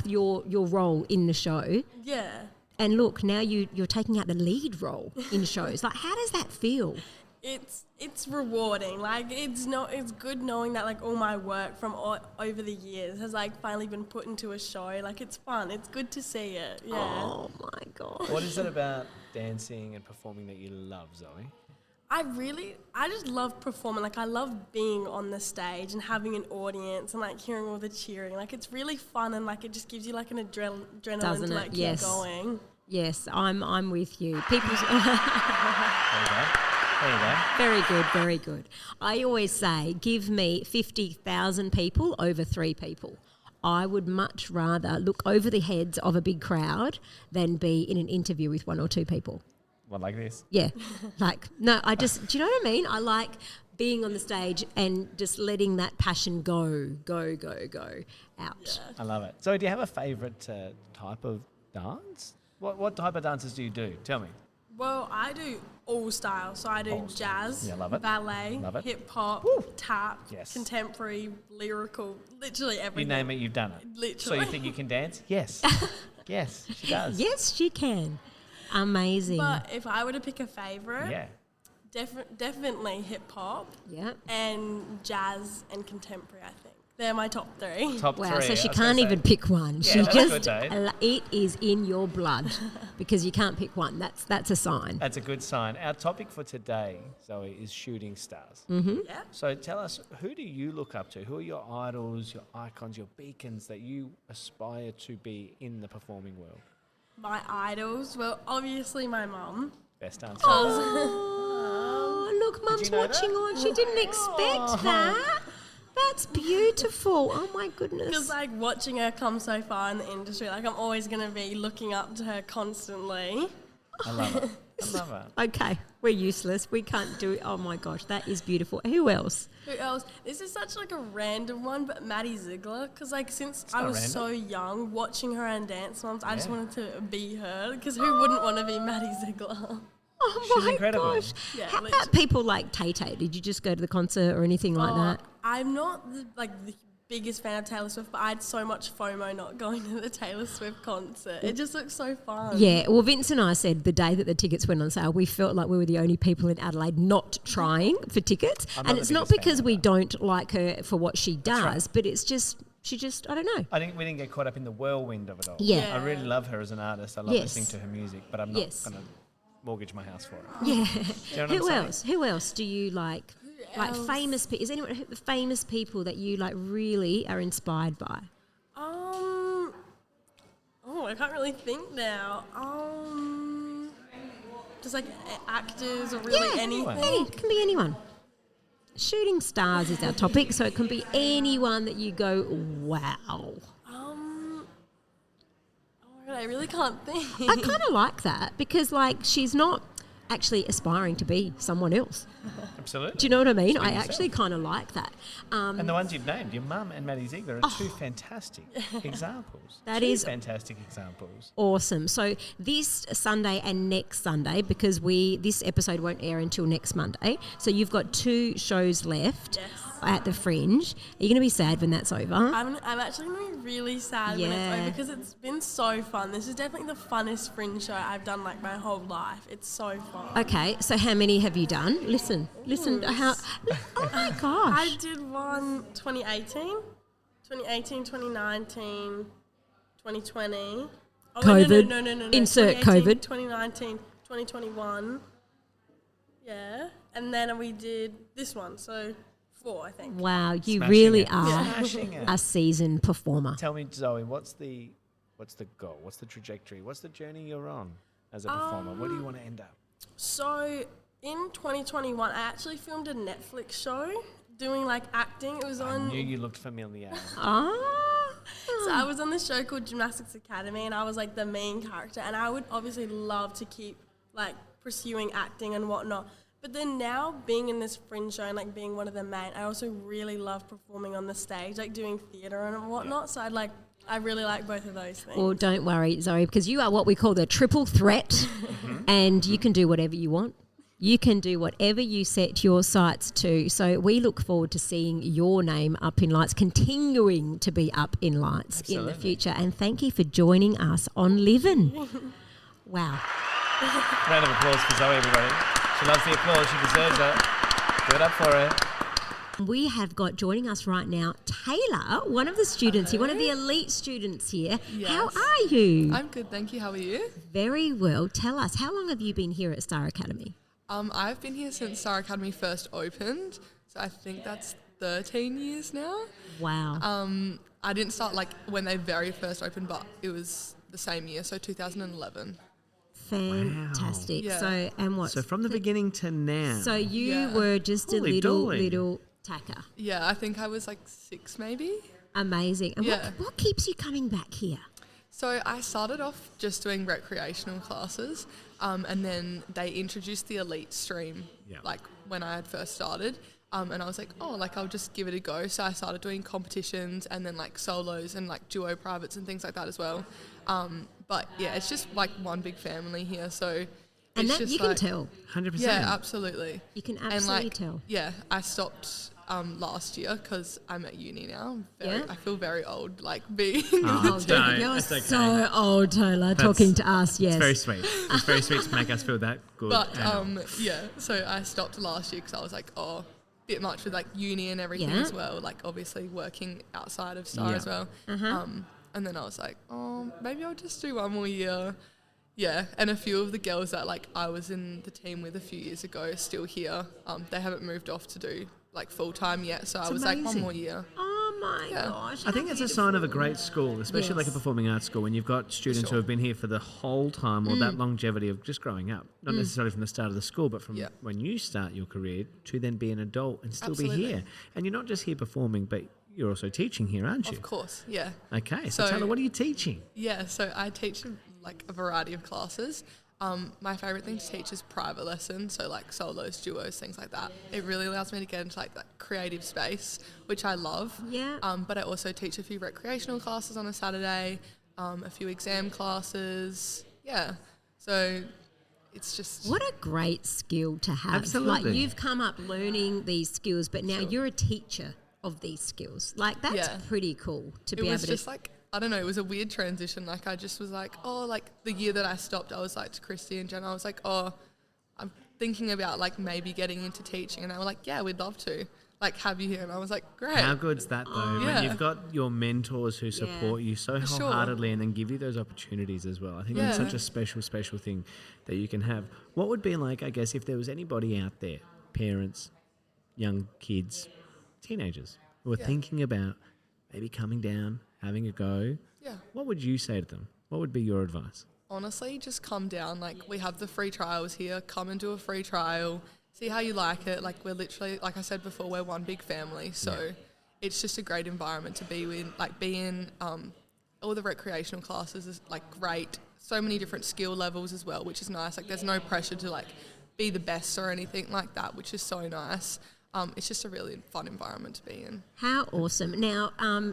[SPEAKER 1] your role in the show.
[SPEAKER 6] yeah.
[SPEAKER 1] And look, now you're taking out the lead role in shows. How does that feel?
[SPEAKER 6] It's rewarding. It's good knowing that all my work from over the years has finally been put into a show. It's fun. It's good to see it. Yeah.
[SPEAKER 1] Oh my God.
[SPEAKER 2] What is it about dancing and performing that you love, Zoe?
[SPEAKER 6] I just love performing. Like, I love being on the stage and having an audience and, like, hearing all the cheering. Like, it's really fun and, like, it just gives you, like, an adrenaline
[SPEAKER 1] Doesn't
[SPEAKER 6] to,
[SPEAKER 1] it?
[SPEAKER 6] like,
[SPEAKER 1] Yes.
[SPEAKER 6] keep going.
[SPEAKER 1] Yes, I'm with you. People's
[SPEAKER 2] There you go.
[SPEAKER 1] very good, very good. I always say, give me 50,000 people over 3 people. I would much rather look over the heads of a big crowd than be in an interview with 1 or 2 people.
[SPEAKER 2] Well, like this.
[SPEAKER 1] Yeah, like, no, do you know what I mean? I like being on the stage and just letting that passion go out.
[SPEAKER 2] I love it. Zoe, do you have a favourite type of dance? What type of dances do you do? Tell me.
[SPEAKER 6] Well, I do all styles. So I do
[SPEAKER 2] All styles.
[SPEAKER 6] jazz,
[SPEAKER 2] Yeah, love it.
[SPEAKER 6] ballet,
[SPEAKER 2] Love it.
[SPEAKER 6] hip-hop, tap,
[SPEAKER 2] Yes.
[SPEAKER 6] contemporary, lyrical, literally
[SPEAKER 2] You
[SPEAKER 6] everything.
[SPEAKER 2] name it, you've done it.
[SPEAKER 6] Literally.
[SPEAKER 2] So you think you can dance? Yes. Yes, she does.
[SPEAKER 1] Yes, she can. Amazing.
[SPEAKER 6] But if I were to pick a favourite,
[SPEAKER 2] Yeah.
[SPEAKER 6] definitely hip-hop
[SPEAKER 1] Yeah.
[SPEAKER 6] and jazz and contemporary, I think. They're my top 3.
[SPEAKER 2] Top
[SPEAKER 1] Wow,
[SPEAKER 2] 3.
[SPEAKER 1] so she
[SPEAKER 2] I was gonna
[SPEAKER 1] can't
[SPEAKER 2] say.
[SPEAKER 1] even pick one.
[SPEAKER 2] Yeah,
[SPEAKER 1] She
[SPEAKER 2] that's
[SPEAKER 1] just
[SPEAKER 2] good, though.
[SPEAKER 1] it is in your blood because you can't pick one. That's a sign.
[SPEAKER 2] That's a good sign. Our topic for today, Zoe, is shooting stars.
[SPEAKER 6] Yeah.
[SPEAKER 2] So tell us, who do you look up to? Who are your idols, your icons, your beacons that you aspire to be in the performing world?
[SPEAKER 6] My idols, well, obviously my mum.
[SPEAKER 2] Best dancer.
[SPEAKER 1] Oh, look, Mum's
[SPEAKER 2] you know
[SPEAKER 1] watching
[SPEAKER 2] that?
[SPEAKER 1] on. She didn't expect that. That's beautiful. Oh my goodness.
[SPEAKER 6] Because, like, watching her come so far in the industry, like, I'm always going to be looking up to her constantly.
[SPEAKER 2] I love it. I love it.
[SPEAKER 1] Okay, we're useless. We can't do it. Oh my gosh, that is beautiful. Who else?
[SPEAKER 6] Who else? This is such, like, a random one, but Maddie Ziegler. Because, like, since I
[SPEAKER 2] not
[SPEAKER 6] was
[SPEAKER 2] random.
[SPEAKER 6] so young, watching her and dance moms, I just
[SPEAKER 2] Yeah.
[SPEAKER 6] wanted to be her. Because who wouldn't want to be Maddie Ziegler?
[SPEAKER 1] Oh
[SPEAKER 2] She's
[SPEAKER 1] my
[SPEAKER 2] incredible.
[SPEAKER 1] gosh.
[SPEAKER 6] Yeah,
[SPEAKER 1] How
[SPEAKER 6] literally.
[SPEAKER 1] about people like Tay-Tay? Did you just go to the concert or anything like that?
[SPEAKER 6] I'm not, the biggest fan of Taylor Swift, but I had so much FOMO not going to the Taylor Swift concert. It just looks so fun.
[SPEAKER 1] Yeah, well, Vince and I said the day that the tickets went on sale, we felt like we were the only people in Adelaide not trying for tickets.
[SPEAKER 2] I'm
[SPEAKER 1] And
[SPEAKER 2] not
[SPEAKER 1] it's
[SPEAKER 2] the
[SPEAKER 1] not
[SPEAKER 2] biggest fan
[SPEAKER 1] because
[SPEAKER 2] of
[SPEAKER 1] we
[SPEAKER 2] that.
[SPEAKER 1] don't like her for what she does,
[SPEAKER 2] right.
[SPEAKER 1] but it's just, I don't know.
[SPEAKER 2] I think we didn't get caught up in the whirlwind of it all.
[SPEAKER 1] Yeah.
[SPEAKER 2] I really love her as an artist. I love
[SPEAKER 1] Yes.
[SPEAKER 2] listening to her music, but I'm not
[SPEAKER 1] Yes.
[SPEAKER 2] going to mortgage my house for it.
[SPEAKER 1] Yeah.
[SPEAKER 2] you know what I'm
[SPEAKER 1] Who
[SPEAKER 2] saying?
[SPEAKER 1] else? Who else do you like? Like
[SPEAKER 6] else?
[SPEAKER 1] famous people? Is anyone famous people that you like really are inspired by?
[SPEAKER 6] I can't really think now. Just like actors or really anything.
[SPEAKER 1] It can be anyone. Shooting stars is our topic, so it can be anyone that you go, wow.
[SPEAKER 6] Oh my God, I really can't think.
[SPEAKER 1] I kind of like that because, like, she's not actually aspiring to be someone else.
[SPEAKER 2] Absolutely.
[SPEAKER 1] Do you know what I mean?
[SPEAKER 2] Just
[SPEAKER 1] I
[SPEAKER 2] being
[SPEAKER 1] actually
[SPEAKER 2] yourself.
[SPEAKER 1] kind of like that.
[SPEAKER 2] And the ones you've named, your mum and Maddie Ziegler, are two fantastic examples.
[SPEAKER 1] That
[SPEAKER 2] Two
[SPEAKER 1] is-
[SPEAKER 2] fantastic examples.
[SPEAKER 1] Awesome. So this Sunday and next Sunday, because this episode won't air until next Monday, so you've got 2 shows left at the Fringe. Are you going to be sad when that's over?
[SPEAKER 6] I'm actually going to be really sad when it's
[SPEAKER 1] Yeah.
[SPEAKER 6] over because it's been so fun. This is definitely the funnest Fringe show I've done like my whole life. It's so fun.
[SPEAKER 1] Okay, so how many have you done? Listen to how... Oh my gosh.
[SPEAKER 6] I did one 2018, 2019, 2020. Oh, wait,
[SPEAKER 1] COVID.
[SPEAKER 6] No.
[SPEAKER 1] Insert
[SPEAKER 6] 2018,
[SPEAKER 1] COVID.
[SPEAKER 6] 2019, 2021. Yeah. And then we did this one. So 4, I think.
[SPEAKER 1] Wow, you
[SPEAKER 2] Smashing
[SPEAKER 1] really
[SPEAKER 2] it.
[SPEAKER 1] are
[SPEAKER 2] Smashing it.
[SPEAKER 1] a seasoned performer.
[SPEAKER 2] Tell me, Zoe, what's the goal? What's the trajectory? What's the journey you're on as a performer? Where do you want to end up?
[SPEAKER 6] So in 2021, I actually filmed a Netflix show doing like acting. It was
[SPEAKER 2] I
[SPEAKER 6] on.
[SPEAKER 2] knew you looked familiar.
[SPEAKER 6] So I was on this show called Gymnastics Academy, and I was like the main character. And I would obviously love to keep like pursuing acting and whatnot. But then now being in this Fringe show and like being one of the main, I also really love performing on the stage, like doing theatre and whatnot. So I really like both of those things.
[SPEAKER 1] Well, don't worry, Zoe, because you are what we call the triple threat, and you can do whatever you want. You can do whatever you set your sights to. So we look forward to seeing your name up in lights, continuing to be up in lights in the
[SPEAKER 2] Absolutely.
[SPEAKER 1] future. And thank you for joining us on Livin'. Wow.
[SPEAKER 2] Round of applause for Zoe, everybody. She loves the applause. She deserves it. Give it up for her.
[SPEAKER 1] We have got joining us right now Taylor, one of the students here, one of the elite students here.
[SPEAKER 7] Yes.
[SPEAKER 1] How are you?
[SPEAKER 7] I'm good, thank you. How are you?
[SPEAKER 1] Very well. Tell us, how long have you been here at Star Academy?
[SPEAKER 7] I've been here since Star Academy first opened, so I think that's 13 years now.
[SPEAKER 1] Wow.
[SPEAKER 7] I didn't start like when they very first opened, but it was the same year, so 2011.
[SPEAKER 1] Fantastic.
[SPEAKER 7] Wow.
[SPEAKER 1] So, and what?
[SPEAKER 2] So from the beginning to now.
[SPEAKER 1] So you
[SPEAKER 7] Yeah.
[SPEAKER 1] were just
[SPEAKER 2] Holy
[SPEAKER 1] a
[SPEAKER 2] dolly.
[SPEAKER 1] little tacker.
[SPEAKER 7] Yeah, I think I was like 6 maybe.
[SPEAKER 1] Amazing. And
[SPEAKER 7] Yeah.
[SPEAKER 1] what keeps you coming back here?
[SPEAKER 7] So I started off just doing recreational classes, and then they introduced the elite stream,
[SPEAKER 2] Yeah.
[SPEAKER 7] like when I had first started, and I was like, oh, like I'll just give it a go. So I started doing competitions and then like solos and like duo privates and things like that as well. But yeah, it's just like one big family here, so
[SPEAKER 1] And
[SPEAKER 7] it's
[SPEAKER 1] that
[SPEAKER 7] just
[SPEAKER 1] you can
[SPEAKER 7] like,
[SPEAKER 1] tell.
[SPEAKER 2] 100%.
[SPEAKER 7] Yeah, absolutely.
[SPEAKER 1] You can
[SPEAKER 7] And
[SPEAKER 1] absolutely
[SPEAKER 7] like,
[SPEAKER 1] tell.
[SPEAKER 7] yeah, I stopped last year because I'm at uni now.
[SPEAKER 1] Yeah.
[SPEAKER 7] I feel very old, like being.
[SPEAKER 2] Oh, don't.
[SPEAKER 1] You're
[SPEAKER 2] That's okay.
[SPEAKER 1] so old, Taylor, talking to us. Yes.
[SPEAKER 2] It's very sweet. It's very sweet to make us feel that good.
[SPEAKER 7] But
[SPEAKER 2] and
[SPEAKER 7] yeah, so I stopped last year because I was like, oh, bit much with like uni and everything
[SPEAKER 1] Yeah.
[SPEAKER 7] as well. Like obviously working outside of Star
[SPEAKER 2] Yeah.
[SPEAKER 7] as well. And then I was like, oh, maybe I'll just do one more year. Yeah, and a few of the girls that like I was in the team with a few years ago are still here. They haven't moved off to do like full time yet, so I was like one
[SPEAKER 2] amazing.
[SPEAKER 7] more year.
[SPEAKER 1] Oh my
[SPEAKER 7] Yeah.
[SPEAKER 1] gosh.
[SPEAKER 2] I think
[SPEAKER 1] how
[SPEAKER 2] it's a sign of a great school, especially like a
[SPEAKER 1] Yes.
[SPEAKER 2] performing arts school, when you've got students who
[SPEAKER 7] Sure.
[SPEAKER 2] have been here for the whole time or that longevity of just growing up. Not necessarily from the start of the school, but from
[SPEAKER 7] Yeah.
[SPEAKER 2] when you start your career to then be an adult and still
[SPEAKER 7] Absolutely.
[SPEAKER 2] be here. And you're not just here performing, but you're also teaching here, aren't you?
[SPEAKER 7] Of course, yeah.
[SPEAKER 2] Okay, so
[SPEAKER 7] So-
[SPEAKER 2] Taylor, what are you teaching?
[SPEAKER 7] Yeah, so I teach like a variety of classes. My favourite thing to teach is private lessons, so like solos, duos, things like that. It really allows me to get into like that creative space, which I love.
[SPEAKER 1] Yeah.
[SPEAKER 7] But I also teach a few recreational classes on a Saturday, a few exam classes. Yeah. So it's just
[SPEAKER 1] What a great skill to have.
[SPEAKER 2] Absolutely.
[SPEAKER 1] Like you've come up learning these skills, but now you're a teacher of these skills. Like that's
[SPEAKER 7] Yeah.
[SPEAKER 1] pretty cool to
[SPEAKER 7] it
[SPEAKER 1] be
[SPEAKER 7] was
[SPEAKER 1] able
[SPEAKER 7] just
[SPEAKER 1] to.
[SPEAKER 7] like, I don't know, it was a weird transition. Like I just was like, oh, like the year that I stopped, I was like to Kristy and Jenna, I was like, oh, I'm thinking about like maybe getting into teaching. And they were like, yeah, we'd love to like have you here. And I was like, great.
[SPEAKER 2] How good's that though? When
[SPEAKER 7] Yeah.
[SPEAKER 2] you've got your mentors who support you so
[SPEAKER 7] sure.
[SPEAKER 2] wholeheartedly and then give you those opportunities as well. I think that's
[SPEAKER 7] Yeah.
[SPEAKER 2] such a special, special thing that you can have. What would be like, I guess, if there was anybody out there, parents, young kids, teenagers, who are thinking about maybe coming down, having a go,
[SPEAKER 7] Yeah.
[SPEAKER 2] what would you say to them? What would be your advice?
[SPEAKER 7] Honestly, just come down. Like we have the free trials here. Come and do a free trial. See how you like it. Like we're literally, like I said before, we're one big family. So it's just a great environment to be in. Like be in. All the recreational classes is like great. So many different skill levels as well, which is nice. Like there's no pressure to like be the best or anything like that, which is so nice. It's just a really fun environment to be in.
[SPEAKER 1] How awesome. Now,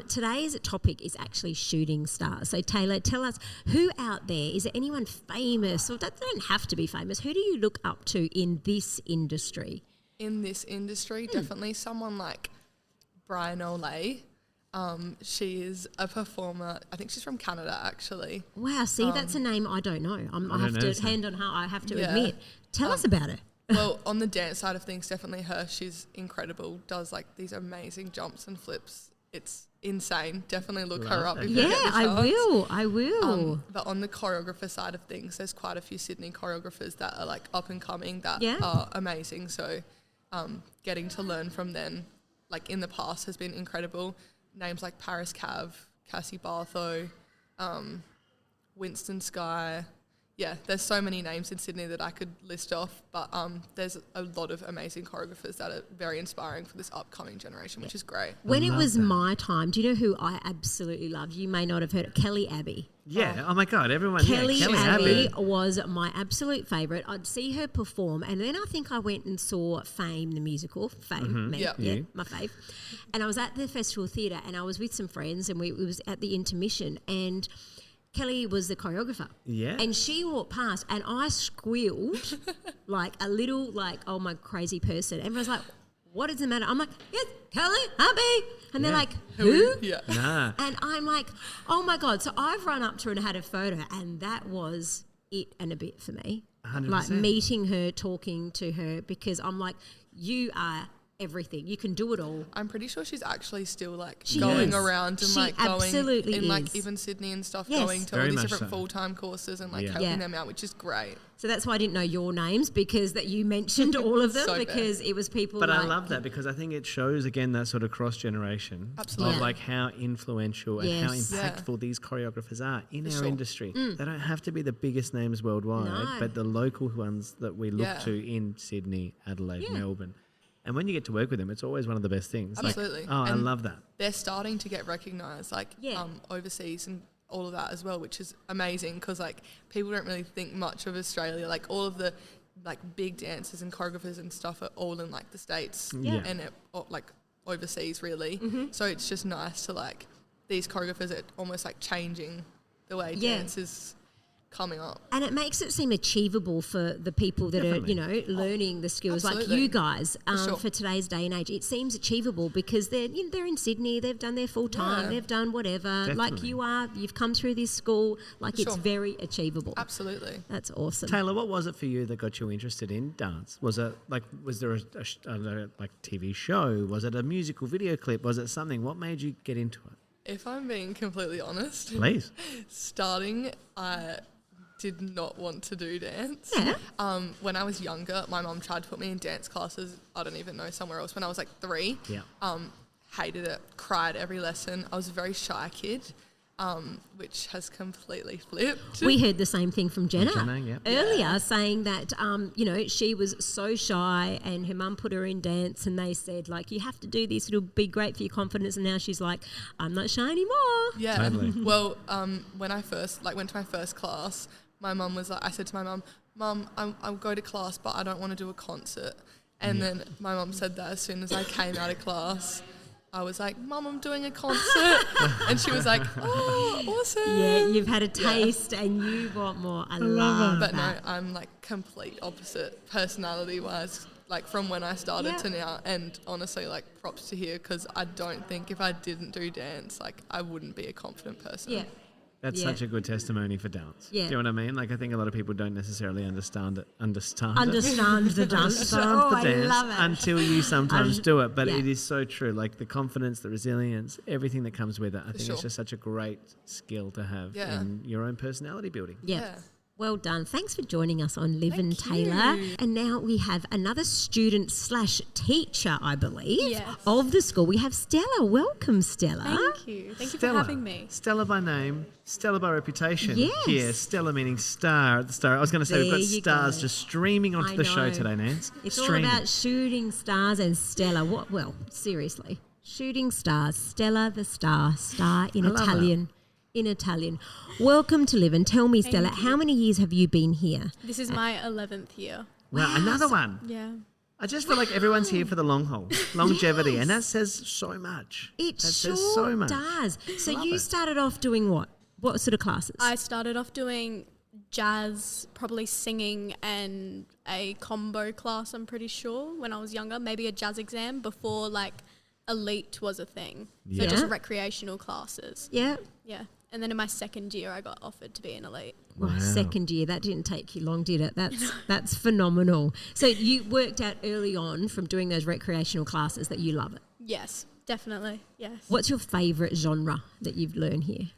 [SPEAKER 1] today's topic is actually shooting stars. So, Taylor, tell us who out there, is there anyone famous, or they don't have to be famous, who do you look up to in this industry?
[SPEAKER 7] In this industry, definitely someone like Maiolo. She is a performer. I think she's from Canada, actually.
[SPEAKER 1] Wow, see, that's a name I don't know. I
[SPEAKER 2] don't
[SPEAKER 1] have
[SPEAKER 2] know,
[SPEAKER 1] to,
[SPEAKER 2] so-
[SPEAKER 1] hand on heart, I have to
[SPEAKER 7] Yeah.
[SPEAKER 1] admit. Tell us about her.
[SPEAKER 7] Well, on the dance side of things, definitely her. She's incredible. Does like these amazing jumps and flips. It's insane. Definitely look her up. If you
[SPEAKER 1] Yeah,
[SPEAKER 7] get the
[SPEAKER 1] I
[SPEAKER 7] chance.
[SPEAKER 1] will. I will.
[SPEAKER 7] But on the choreographer side of things, there's quite a few Sydney choreographers that are like up and coming that
[SPEAKER 1] Yeah.
[SPEAKER 7] are amazing. So getting to learn from them, like in the past, has been incredible. Names like Paris Cav, Cassie Bartho, Winston Sky. Yeah, there's so many names in Sydney that I could list off, but there's a lot of amazing choreographers that are very inspiring for this upcoming generation, which is great.
[SPEAKER 1] When it
[SPEAKER 2] love
[SPEAKER 1] was
[SPEAKER 2] that.
[SPEAKER 1] my time, do you know who I absolutely loved? You may not have heard it, Kelly Abbey.
[SPEAKER 2] Yeah. Oh my God, everyone.
[SPEAKER 1] Kelly
[SPEAKER 2] yeah, Kelly
[SPEAKER 1] Abbey
[SPEAKER 2] Abbey.
[SPEAKER 1] was my absolute favourite. I'd see her perform, and then I think I went and saw Fame, the musical. Fame, me,
[SPEAKER 7] Yep.
[SPEAKER 1] yeah,
[SPEAKER 2] You.
[SPEAKER 1] my fave. And I was at the Festival Theatre, and I was with some friends, and we was at the intermission, and Kelly was the choreographer.
[SPEAKER 2] Yeah.
[SPEAKER 1] And she walked past, and I squealed like a little, like, oh, my crazy person. Everyone's like, what is the matter? I'm like, yes, Kelly Abbey. And they're
[SPEAKER 2] Yeah.
[SPEAKER 1] like, who?
[SPEAKER 7] Yeah.
[SPEAKER 2] Nah.
[SPEAKER 1] And I'm like, oh my God. So I've run up to her and had a photo, and that was it and a bit for me.
[SPEAKER 2] 100%.
[SPEAKER 1] Like meeting her, talking to her, because I'm like, you are everything. You can do it all.
[SPEAKER 7] I'm pretty sure she's actually still like
[SPEAKER 1] She
[SPEAKER 7] going
[SPEAKER 1] is.
[SPEAKER 7] around and
[SPEAKER 1] She
[SPEAKER 7] like going
[SPEAKER 1] absolutely
[SPEAKER 7] in like
[SPEAKER 1] is.
[SPEAKER 7] even Sydney and stuff,
[SPEAKER 1] Yes.
[SPEAKER 7] going to
[SPEAKER 2] Very
[SPEAKER 7] all these
[SPEAKER 2] much
[SPEAKER 7] different
[SPEAKER 2] so.
[SPEAKER 7] full-time courses and like
[SPEAKER 2] Yeah.
[SPEAKER 7] helping
[SPEAKER 1] Yeah.
[SPEAKER 7] them out, which is great.
[SPEAKER 1] So that's why I didn't know your names, because that you mentioned all of them,
[SPEAKER 7] So
[SPEAKER 1] because it was people
[SPEAKER 2] But
[SPEAKER 1] like,
[SPEAKER 2] I love that because I think it shows again that sort of cross generation
[SPEAKER 7] Absolutely.
[SPEAKER 2] of
[SPEAKER 1] Yeah.
[SPEAKER 2] like how influential and how
[SPEAKER 1] Yes.
[SPEAKER 7] Yeah.
[SPEAKER 2] impactful these choreographers are in our
[SPEAKER 7] sure.
[SPEAKER 2] industry. They don't have to be the biggest names worldwide,
[SPEAKER 1] No.
[SPEAKER 2] but the local ones that we look
[SPEAKER 7] Yeah.
[SPEAKER 2] to in Sydney, Adelaide,
[SPEAKER 1] Yeah.
[SPEAKER 2] Melbourne. And when you get to work with them, it's always one of the best things. Like,
[SPEAKER 7] Absolutely.
[SPEAKER 2] oh, I
[SPEAKER 7] And
[SPEAKER 2] love that.
[SPEAKER 7] They're starting to get recognised like
[SPEAKER 1] Yeah.
[SPEAKER 7] overseas and all of that as well, which is amazing because like people don't really think much of Australia. Like all of the like big dancers and choreographers and stuff are all in like the States
[SPEAKER 2] Yeah.
[SPEAKER 7] and like overseas really.
[SPEAKER 1] Mm-hmm.
[SPEAKER 7] So it's just nice to like these choreographers are almost like changing the way
[SPEAKER 1] Yeah.
[SPEAKER 7] dance is coming up.
[SPEAKER 1] and it makes it seem achievable for the people that
[SPEAKER 2] Definitely.
[SPEAKER 1] are, learning the skills like
[SPEAKER 7] Absolutely.
[SPEAKER 1] you guys
[SPEAKER 7] sure.
[SPEAKER 1] for today's day and age. It seems achievable because they're they're in Sydney, they've done their full time,
[SPEAKER 7] Yeah.
[SPEAKER 1] they've done whatever. Like
[SPEAKER 2] Definitely.
[SPEAKER 1] you are, you've come through this school. Like
[SPEAKER 7] For
[SPEAKER 1] it's
[SPEAKER 7] sure.
[SPEAKER 1] very achievable.
[SPEAKER 7] Absolutely.
[SPEAKER 1] That's awesome.
[SPEAKER 2] Taylor, what was it for you that got you interested in dance? Was it like, was there a like TV show? Was it a musical video clip? Was it something? What made you get into it?
[SPEAKER 7] If I'm being completely honest,
[SPEAKER 2] Please.
[SPEAKER 7] starting, I did not want to do dance.
[SPEAKER 1] Yeah.
[SPEAKER 7] When I was younger, my mum tried to put me in dance classes. I don't even know, somewhere else. When I was like 3,
[SPEAKER 2] Yeah.
[SPEAKER 7] hated it, cried every lesson. I was a very shy kid, which has completely flipped.
[SPEAKER 1] We heard the same thing from Jenna,
[SPEAKER 2] Jenna, yeah.
[SPEAKER 1] earlier, saying that she was so shy and her mum put her in dance, and they said like you have to do this; it'll be great for your confidence. And now she's like, I'm not shy anymore.
[SPEAKER 7] Yeah.
[SPEAKER 2] Totally.
[SPEAKER 7] Well, when I first went to my first class, my mum was like, I said to my mum, "Mum, I'll go to class, but I don't want to do a concert." And then my mum said that as soon as I came out of class. I was like, "Mum, I'm doing a concert." And she was like, "Oh, awesome."
[SPEAKER 1] Yeah, you've had a taste and you want more. I love
[SPEAKER 7] But no,
[SPEAKER 1] that.
[SPEAKER 7] I'm like complete opposite personality wise, like from when I started
[SPEAKER 1] Yeah.
[SPEAKER 7] to now. And honestly, like props to here because I don't think if I didn't do dance, like I wouldn't be a confident person.
[SPEAKER 1] Yeah.
[SPEAKER 2] That's
[SPEAKER 1] Yeah.
[SPEAKER 2] such a good testimony for dance.
[SPEAKER 1] Yeah.
[SPEAKER 2] Do you know what I mean? Like, I think a lot of people don't necessarily understand
[SPEAKER 1] Understand the dance.
[SPEAKER 2] Understand
[SPEAKER 1] Oh,
[SPEAKER 2] the
[SPEAKER 1] I
[SPEAKER 2] dance
[SPEAKER 1] love it.
[SPEAKER 2] until you sometimes do it. But
[SPEAKER 1] yeah.
[SPEAKER 2] it is so true. Like the confidence, the resilience, everything that comes with it. I think
[SPEAKER 7] sure.
[SPEAKER 2] it's just such a great skill to have
[SPEAKER 7] Yeah.
[SPEAKER 2] in your own personality building.
[SPEAKER 1] Yeah.
[SPEAKER 7] Yeah.
[SPEAKER 1] Well done. Thanks for joining us on Liv and
[SPEAKER 7] Thank
[SPEAKER 1] Taylor.
[SPEAKER 7] you.
[SPEAKER 1] And now we have another student / teacher, I believe,
[SPEAKER 8] Yes.
[SPEAKER 1] of the school. We have Stella. Welcome, Stella.
[SPEAKER 8] Thank you. Thank you for
[SPEAKER 2] Stella.
[SPEAKER 8] having me.
[SPEAKER 2] Stella by name, Stella by reputation.
[SPEAKER 1] Yes.
[SPEAKER 2] Here, Stella meaning star at the start. I was going to say we've
[SPEAKER 1] There
[SPEAKER 2] got
[SPEAKER 1] you
[SPEAKER 2] stars
[SPEAKER 1] go.
[SPEAKER 2] just streaming onto
[SPEAKER 1] I
[SPEAKER 2] the show
[SPEAKER 1] know.
[SPEAKER 2] today, Nance.
[SPEAKER 1] It's
[SPEAKER 2] Streaming.
[SPEAKER 1] all about shooting stars and Stella. What? Well, seriously, shooting stars. Stella the star. Star in
[SPEAKER 2] I love
[SPEAKER 1] Italian. In Italian. Welcome to Liv and tell me, Stella,
[SPEAKER 8] Thank you.
[SPEAKER 1] how many years have you been here?
[SPEAKER 8] This is my 11th year.
[SPEAKER 2] Wow, another one.
[SPEAKER 8] Yeah.
[SPEAKER 2] I just feel like everyone's here for the long haul, longevity, and that says so much.
[SPEAKER 1] It
[SPEAKER 2] that
[SPEAKER 1] sure
[SPEAKER 2] says so much.
[SPEAKER 1] does. So
[SPEAKER 2] Love
[SPEAKER 1] you
[SPEAKER 2] it.
[SPEAKER 1] started off doing what? What sort of classes?
[SPEAKER 8] I started off doing jazz, probably singing, and a combo class, I'm pretty sure, when I was younger. Maybe a jazz exam before, like, elite was a thing. So
[SPEAKER 1] Yeah.
[SPEAKER 8] just recreational classes.
[SPEAKER 1] yeah.
[SPEAKER 8] Yeah. And then in my second year, I got offered to be an elite.
[SPEAKER 1] Well,
[SPEAKER 2] Wow.
[SPEAKER 1] second year, that didn't take you long, did it? That's phenomenal. So you worked out early on from doing those recreational classes that you love it.
[SPEAKER 8] Yes, definitely. Yes.
[SPEAKER 1] What's your favourite genre that you've learned here?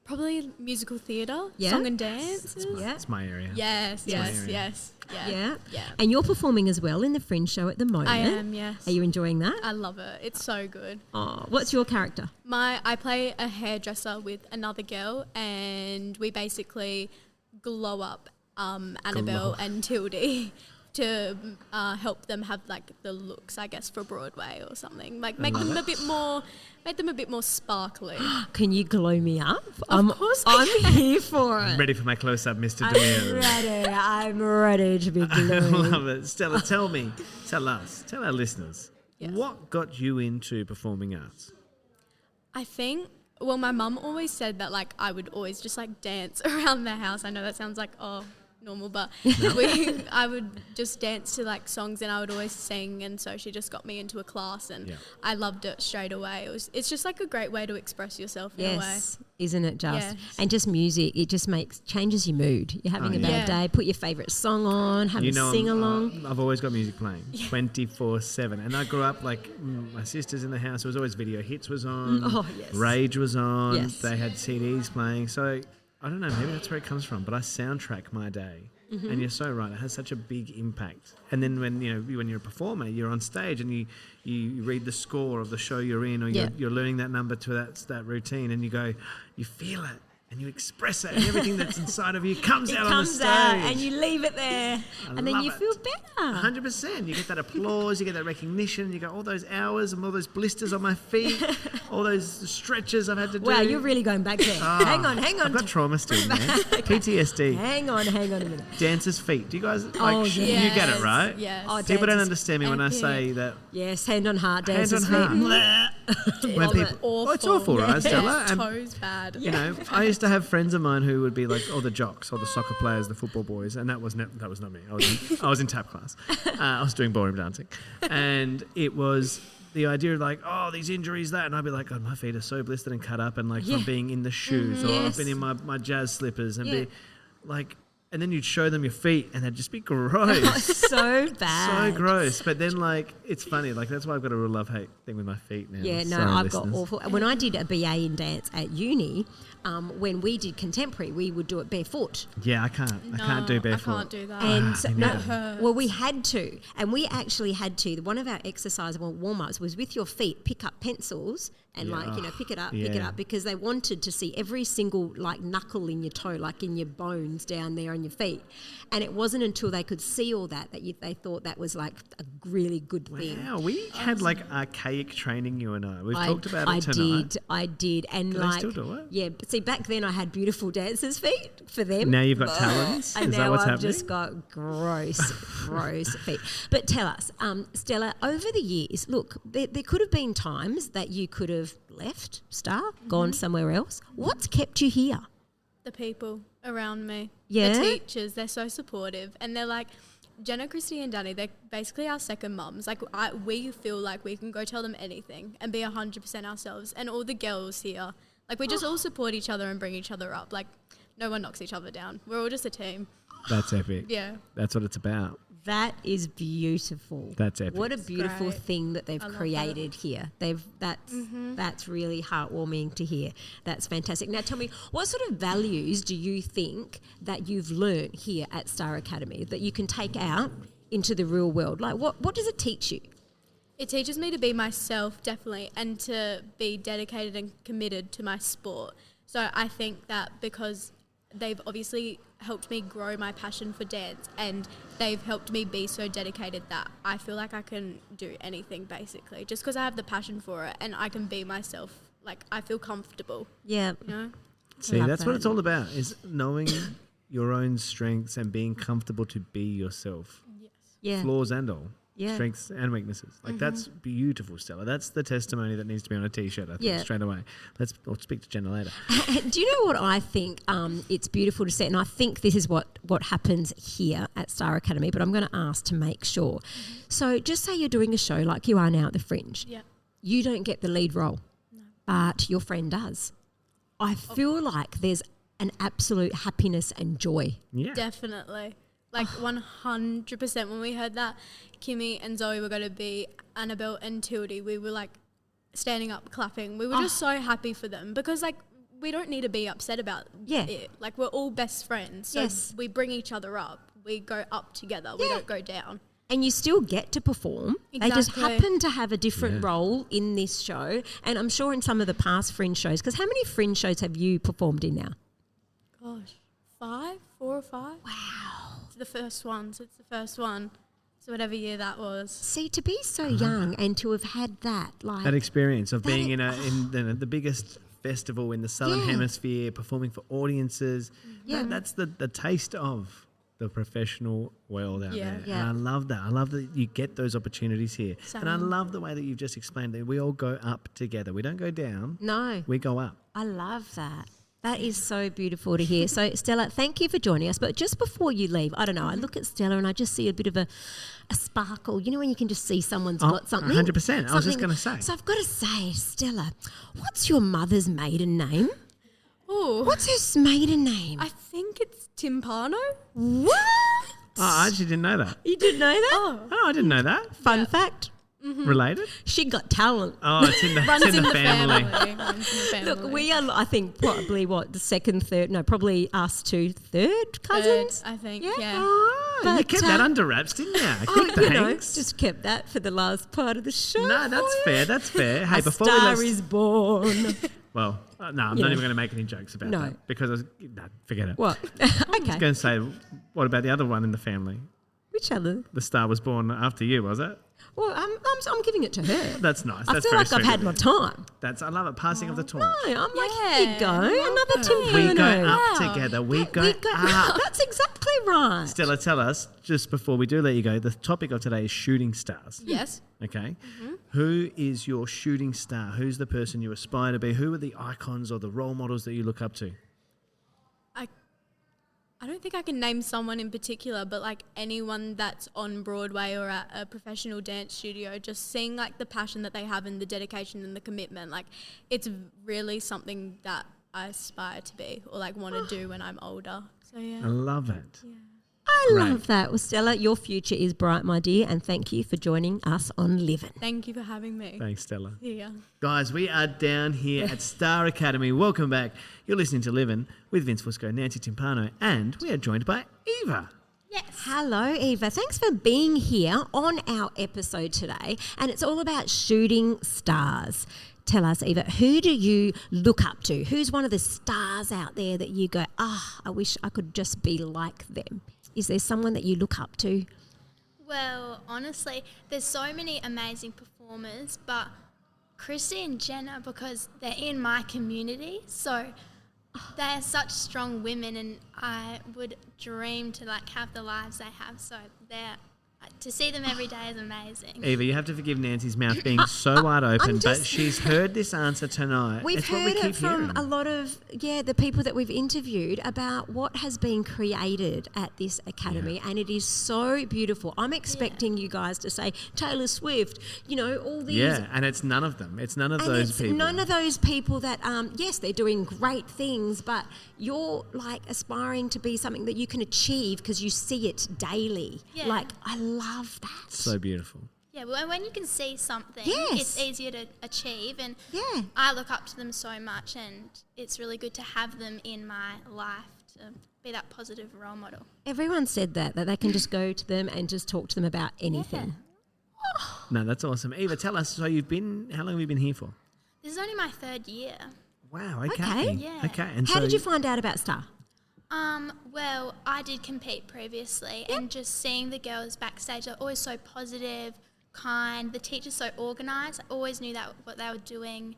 [SPEAKER 8] Probably musical theatre,
[SPEAKER 1] Yeah?
[SPEAKER 8] song and dance.
[SPEAKER 1] Yeah.
[SPEAKER 2] It's my area.
[SPEAKER 8] Yes,
[SPEAKER 1] Yeah.
[SPEAKER 8] yes, yes. Yeah.
[SPEAKER 1] Yeah.
[SPEAKER 8] Yeah.
[SPEAKER 1] And you're performing as well in the Fringe show at the moment.
[SPEAKER 8] I am, yes.
[SPEAKER 1] Are you enjoying that?
[SPEAKER 8] I love it. It's so good.
[SPEAKER 1] Oh, what's your character?
[SPEAKER 8] I play a hairdresser with another girl, and we basically glow up Annabelle and Tildy to help them have like the looks, I guess, for Broadway or something. Like make them a bit more sparkly.
[SPEAKER 1] Can you glow me up?
[SPEAKER 8] Of course I
[SPEAKER 1] I'm here for it.
[SPEAKER 2] Ready for my close-up, Mr.
[SPEAKER 1] I'm
[SPEAKER 2] DeMille.
[SPEAKER 1] ready. I'm ready to be
[SPEAKER 2] I
[SPEAKER 1] glowing.
[SPEAKER 2] love it. Stella, tell our listeners,
[SPEAKER 8] Yes.
[SPEAKER 2] what got you into performing arts?
[SPEAKER 8] I think, well, my mum always said that like I would always just like dance around the house. I know that sounds like, oh, normal, but I would just dance to like songs and I would always sing, and so she just got me into a class and I loved it straight away. It's just like a great way to express yourself in a way.
[SPEAKER 1] Isn't it just?
[SPEAKER 8] Yes.
[SPEAKER 1] And just music, it just changes your mood. You're having a bad day, put your favourite song on, have a sing along.
[SPEAKER 2] I've always got music playing 24/7, and I grew up like my sister's in the house. There was always video hits was on, Rage was on. They had CDs playing, so. I don't know, maybe that's where it comes from, but I soundtrack my day. And you're so right, it has such a big impact. And then when you're a performer, you're on stage and you read the score of the show you're in, or you're learning that number to that routine, and you feel it. And you express it, and everything that's inside of you comes out on the stage.
[SPEAKER 1] And you leave it there, and then you feel better.
[SPEAKER 2] 100%. You get that applause, you get that recognition, you go, all those hours and all those blisters on my feet, all those stretches I've had to do.
[SPEAKER 1] Wow, you're really going back there. Hang on.
[SPEAKER 2] I've got trauma still, man. PTSD.
[SPEAKER 1] Hang on a minute.
[SPEAKER 2] Dancers' feet. Do you guys, you
[SPEAKER 8] yes.
[SPEAKER 2] get it, right?
[SPEAKER 8] Yes.
[SPEAKER 1] Oh,
[SPEAKER 2] People don't understand me when I say that.
[SPEAKER 1] Yes, hand on heart,
[SPEAKER 2] Hands
[SPEAKER 1] dancers'
[SPEAKER 2] on
[SPEAKER 1] feet.
[SPEAKER 2] heart. When people,
[SPEAKER 8] awful.
[SPEAKER 2] it's awful, right, Stella? And,
[SPEAKER 8] Toes bad.
[SPEAKER 2] you know, I used to have friends of mine who would be like, the jocks, the soccer players, the football boys, and that was not me. I was in tap class. I was doing ballroom dancing, and it was the idea of like, these injuries, that, and I'd be like, God, my feet are so blistered and cut up, and like from being in the shoes, or I've been in my jazz slippers, and be like. And then you'd show them your feet and they'd just be gross.
[SPEAKER 1] So bad.
[SPEAKER 2] So gross. But then, like, it's funny. Like, that's why I've got a real love-hate thing with my feet now.
[SPEAKER 1] Yeah, no,
[SPEAKER 2] Sorry,
[SPEAKER 1] I've
[SPEAKER 2] listeners.
[SPEAKER 1] got awful. When I did a BA in dance at uni, when we did contemporary, we would do it barefoot.
[SPEAKER 2] Yeah, I can't. I can't do barefoot.
[SPEAKER 8] I can't do that.
[SPEAKER 1] And well, we had to. And we actually had to. One of our exercise warm-ups was with your feet, pick up pencils and pick it up, because they wanted to see every single like knuckle in your toe, like in your bones down there on your feet. And it wasn't until they could see all that they thought that was like a really good thing.
[SPEAKER 2] Wow, we had like archaic training, you and I. We've talked about it tonight.
[SPEAKER 1] I did. And
[SPEAKER 2] do
[SPEAKER 1] like,
[SPEAKER 2] they still do it?
[SPEAKER 1] Yeah, but see, back then I had beautiful dancers' feet for them.
[SPEAKER 2] Now you've got talons?
[SPEAKER 1] And
[SPEAKER 2] Is that
[SPEAKER 1] now
[SPEAKER 2] what's
[SPEAKER 1] I've
[SPEAKER 2] happening?
[SPEAKER 1] just got gross feet. But tell us, Stella, over the years, look, there could have been times that you could have left Star, gone somewhere else. What's kept you here?
[SPEAKER 8] The people around me.
[SPEAKER 1] Yeah?
[SPEAKER 8] The teachers, they're so supportive. And they're like, Jenna, Kristy and Danny, they're basically our second mums. Like, we feel like we can go tell them anything and be 100% ourselves. And all the girls here, like, we just all support each other and bring each other up. Like, no one knocks each other down. We're all just a team.
[SPEAKER 2] That's epic.
[SPEAKER 8] Yeah.
[SPEAKER 2] That's what it's about.
[SPEAKER 1] That is beautiful.
[SPEAKER 2] That's epic.
[SPEAKER 1] What a beautiful
[SPEAKER 8] great.
[SPEAKER 1] thing that they've created here. That's really heartwarming to hear. That's fantastic. Now tell me, what sort of values do you think that you've learned here at Star Academy that you can take out into the real world? Like what does it teach you?
[SPEAKER 8] It teaches me to be myself, definitely, and to be dedicated and committed to my sport. So I think that because they've obviously helped me grow my passion for dance, and they've helped me be so dedicated that I feel like I can do anything, basically, just because I have the passion for it and I can be myself. Like, I feel comfortable.
[SPEAKER 1] Yeah.
[SPEAKER 8] You know?
[SPEAKER 2] See,
[SPEAKER 1] love
[SPEAKER 2] that's what
[SPEAKER 1] that.
[SPEAKER 2] it's all about, is knowing your own strengths and being comfortable to be yourself.
[SPEAKER 1] Yeah.
[SPEAKER 2] Flaws and all.
[SPEAKER 1] Yeah.
[SPEAKER 2] Strengths and weaknesses. Like, that's beautiful, Stella. That's the testimony that needs to be on a T-shirt, I think, straight away. I'll speak to Jenna later.
[SPEAKER 1] Do you know what I think it's beautiful to see? And I think this is what happens here at Star Academy, but I'm going to ask to make sure. So just say you're doing a show like you are now at the Fringe.
[SPEAKER 8] Yeah.
[SPEAKER 1] You don't get the lead role, but your friend does. I feel like there's an absolute happiness and joy.
[SPEAKER 2] Yeah.
[SPEAKER 8] Definitely. Like 100%. When we heard that Kimmy and Zoe were going to be Annabelle and Tildy, we were like standing up, clapping. We were just so happy for them, because like we don't need to be upset about it. Like, we're all best friends. So we bring each other up. We go up together. We don't go down.
[SPEAKER 1] And you still get to perform.
[SPEAKER 8] Exactly.
[SPEAKER 1] They just happen to have a different role in this show. And I'm sure in some of the past Fringe shows, because how many Fringe shows have you performed in now?
[SPEAKER 8] Gosh, 4 or 5. Wow. It's the first one. So whatever year that was.
[SPEAKER 1] See, to be so young and to have had that, like...
[SPEAKER 2] That experience of being in the biggest festival in the Southern Hemisphere, performing for audiences.
[SPEAKER 1] Yeah.
[SPEAKER 2] That's the taste of the professional world out there.
[SPEAKER 1] Yeah.
[SPEAKER 2] And I love that. I love that you get those opportunities here.
[SPEAKER 8] Same.
[SPEAKER 2] And I love the way that you've just explained that we all go up together. We don't go down.
[SPEAKER 1] No.
[SPEAKER 2] We go up.
[SPEAKER 1] I love that. That is so beautiful to hear. So, Stella, thank you for joining us. But just before you leave, I don't know, I look at Stella and I just see a bit of a sparkle. You know when you can just see someone's got something?
[SPEAKER 2] 100%. I was just going to say.
[SPEAKER 1] So I've got to say, Stella, what's your mother's maiden name?
[SPEAKER 8] Oh,
[SPEAKER 1] What's her maiden name?
[SPEAKER 8] I think it's Timpano.
[SPEAKER 1] What?
[SPEAKER 2] I actually didn't know that.
[SPEAKER 1] You didn't know that?
[SPEAKER 2] Oh, I didn't know that.
[SPEAKER 1] Fun fact.
[SPEAKER 2] Related?
[SPEAKER 1] She got talent.
[SPEAKER 2] Oh, it's in the,
[SPEAKER 8] Runs
[SPEAKER 2] it's in the family.
[SPEAKER 8] Runs in the family.
[SPEAKER 1] Look, we are, I think, probably the second, third, no, probably us two third cousins.
[SPEAKER 8] Third, I think,
[SPEAKER 1] Yeah.
[SPEAKER 8] yeah.
[SPEAKER 2] Oh, you
[SPEAKER 1] But,
[SPEAKER 2] kept that under wraps, didn't you?
[SPEAKER 1] Oh,
[SPEAKER 2] Keep
[SPEAKER 1] you know,
[SPEAKER 2] thanks.
[SPEAKER 1] just kept that for the last part of the show.
[SPEAKER 2] No, that's
[SPEAKER 1] for you.
[SPEAKER 2] fair. That's fair. Hey,
[SPEAKER 1] A
[SPEAKER 2] before
[SPEAKER 1] star
[SPEAKER 2] we
[SPEAKER 1] is born.
[SPEAKER 2] well, no, I'm
[SPEAKER 1] Yeah.
[SPEAKER 2] not even going to make any jokes about
[SPEAKER 1] No.
[SPEAKER 2] that because forget it.
[SPEAKER 1] What?
[SPEAKER 2] I was
[SPEAKER 1] Okay.
[SPEAKER 2] going to say, what about the other one in the family?
[SPEAKER 1] Which other?
[SPEAKER 2] The star was born after you, was it?
[SPEAKER 1] Well, I'm giving it to her.
[SPEAKER 2] That's nice.
[SPEAKER 1] I
[SPEAKER 2] That's
[SPEAKER 1] feel
[SPEAKER 2] very
[SPEAKER 1] like I've
[SPEAKER 2] sweet
[SPEAKER 1] had
[SPEAKER 2] of
[SPEAKER 1] my
[SPEAKER 2] you.
[SPEAKER 1] time.
[SPEAKER 2] I love it. Passing of the torch.
[SPEAKER 1] No, I'm like, here you go. Another
[SPEAKER 2] We
[SPEAKER 1] Timpano.
[SPEAKER 2] go up together. We go up.
[SPEAKER 1] That's exactly right.
[SPEAKER 2] Stella, tell us, just before we do let you go, the topic of today is shooting stars.
[SPEAKER 8] Yes.
[SPEAKER 2] Okay. Who is your shooting star? Who's the person you aspire to be? Who are the icons or the role models that you look up to?
[SPEAKER 8] I don't think I can name someone in particular, but like anyone that's on Broadway or at a professional dance studio, just seeing like the passion that they have and the dedication and the commitment, like it's really something that I aspire to be or like want to do when I'm older. So
[SPEAKER 2] I
[SPEAKER 8] yeah.
[SPEAKER 2] love it.
[SPEAKER 1] I
[SPEAKER 2] Great.
[SPEAKER 1] love that. Well, Stella, your future is bright, my dear, and thank you for joining us on Livin'.
[SPEAKER 8] Thank you for having me.
[SPEAKER 2] Thanks, Stella.
[SPEAKER 8] Yeah.
[SPEAKER 2] Guys, we are down here at Star Academy. Welcome back. You're listening to Livin' with Vince Fusco, Nancy Timpano, and we are joined by Eva.
[SPEAKER 8] Yes.
[SPEAKER 1] Hello, Eva. Thanks for being here on our episode today, and it's all about shooting stars. Tell us, Eva, who do you look up to? Who's one of the stars out there that you go, I wish I could just be like them? Is there someone that you look up to?
[SPEAKER 9] Well, honestly, there's so many amazing performers, but Kristy and Jenna, because they're in my community, so they are such strong women, and I would dream to like have the lives they have. So to see them every day is amazing.
[SPEAKER 2] Eva, you have to forgive Nancy's mouth being so wide open, but she's heard this answer tonight.
[SPEAKER 1] We've
[SPEAKER 2] it's what
[SPEAKER 1] heard
[SPEAKER 2] we keep
[SPEAKER 1] it from
[SPEAKER 2] hearing.
[SPEAKER 1] a lot of, the people that we've interviewed about what has been created at this academy, and it is so beautiful. I'm expecting you guys to say Taylor Swift, all these.
[SPEAKER 2] Yeah, and it's none of them. It's none of
[SPEAKER 1] And
[SPEAKER 2] those
[SPEAKER 1] it's
[SPEAKER 2] people.
[SPEAKER 1] none of those people that, yes, they're doing great things, but you're like aspiring to be something that you can achieve because you see it daily.
[SPEAKER 9] Yeah.
[SPEAKER 1] Like, I love that.
[SPEAKER 2] So beautiful.
[SPEAKER 9] Yeah, well, when you can see something,
[SPEAKER 1] Yes.
[SPEAKER 9] it's easier to achieve, and
[SPEAKER 1] Yeah.
[SPEAKER 9] I look up to them so much, and it's really good to have them in my life to be that positive role model.
[SPEAKER 1] Everyone said that they can just go to them and just talk to them about anything.
[SPEAKER 2] No, that's awesome. Eva, tell us, how long have you been here for?
[SPEAKER 9] This is only my 3rd year.
[SPEAKER 2] Wow, okay.
[SPEAKER 1] Okay.
[SPEAKER 9] Yeah.
[SPEAKER 2] Okay. And
[SPEAKER 1] How
[SPEAKER 2] so
[SPEAKER 1] did you find out about Star?
[SPEAKER 9] Well, I did compete previously, and just seeing the girls backstage, they're always so positive, kind. The teachers so organised. I always knew that what they were doing,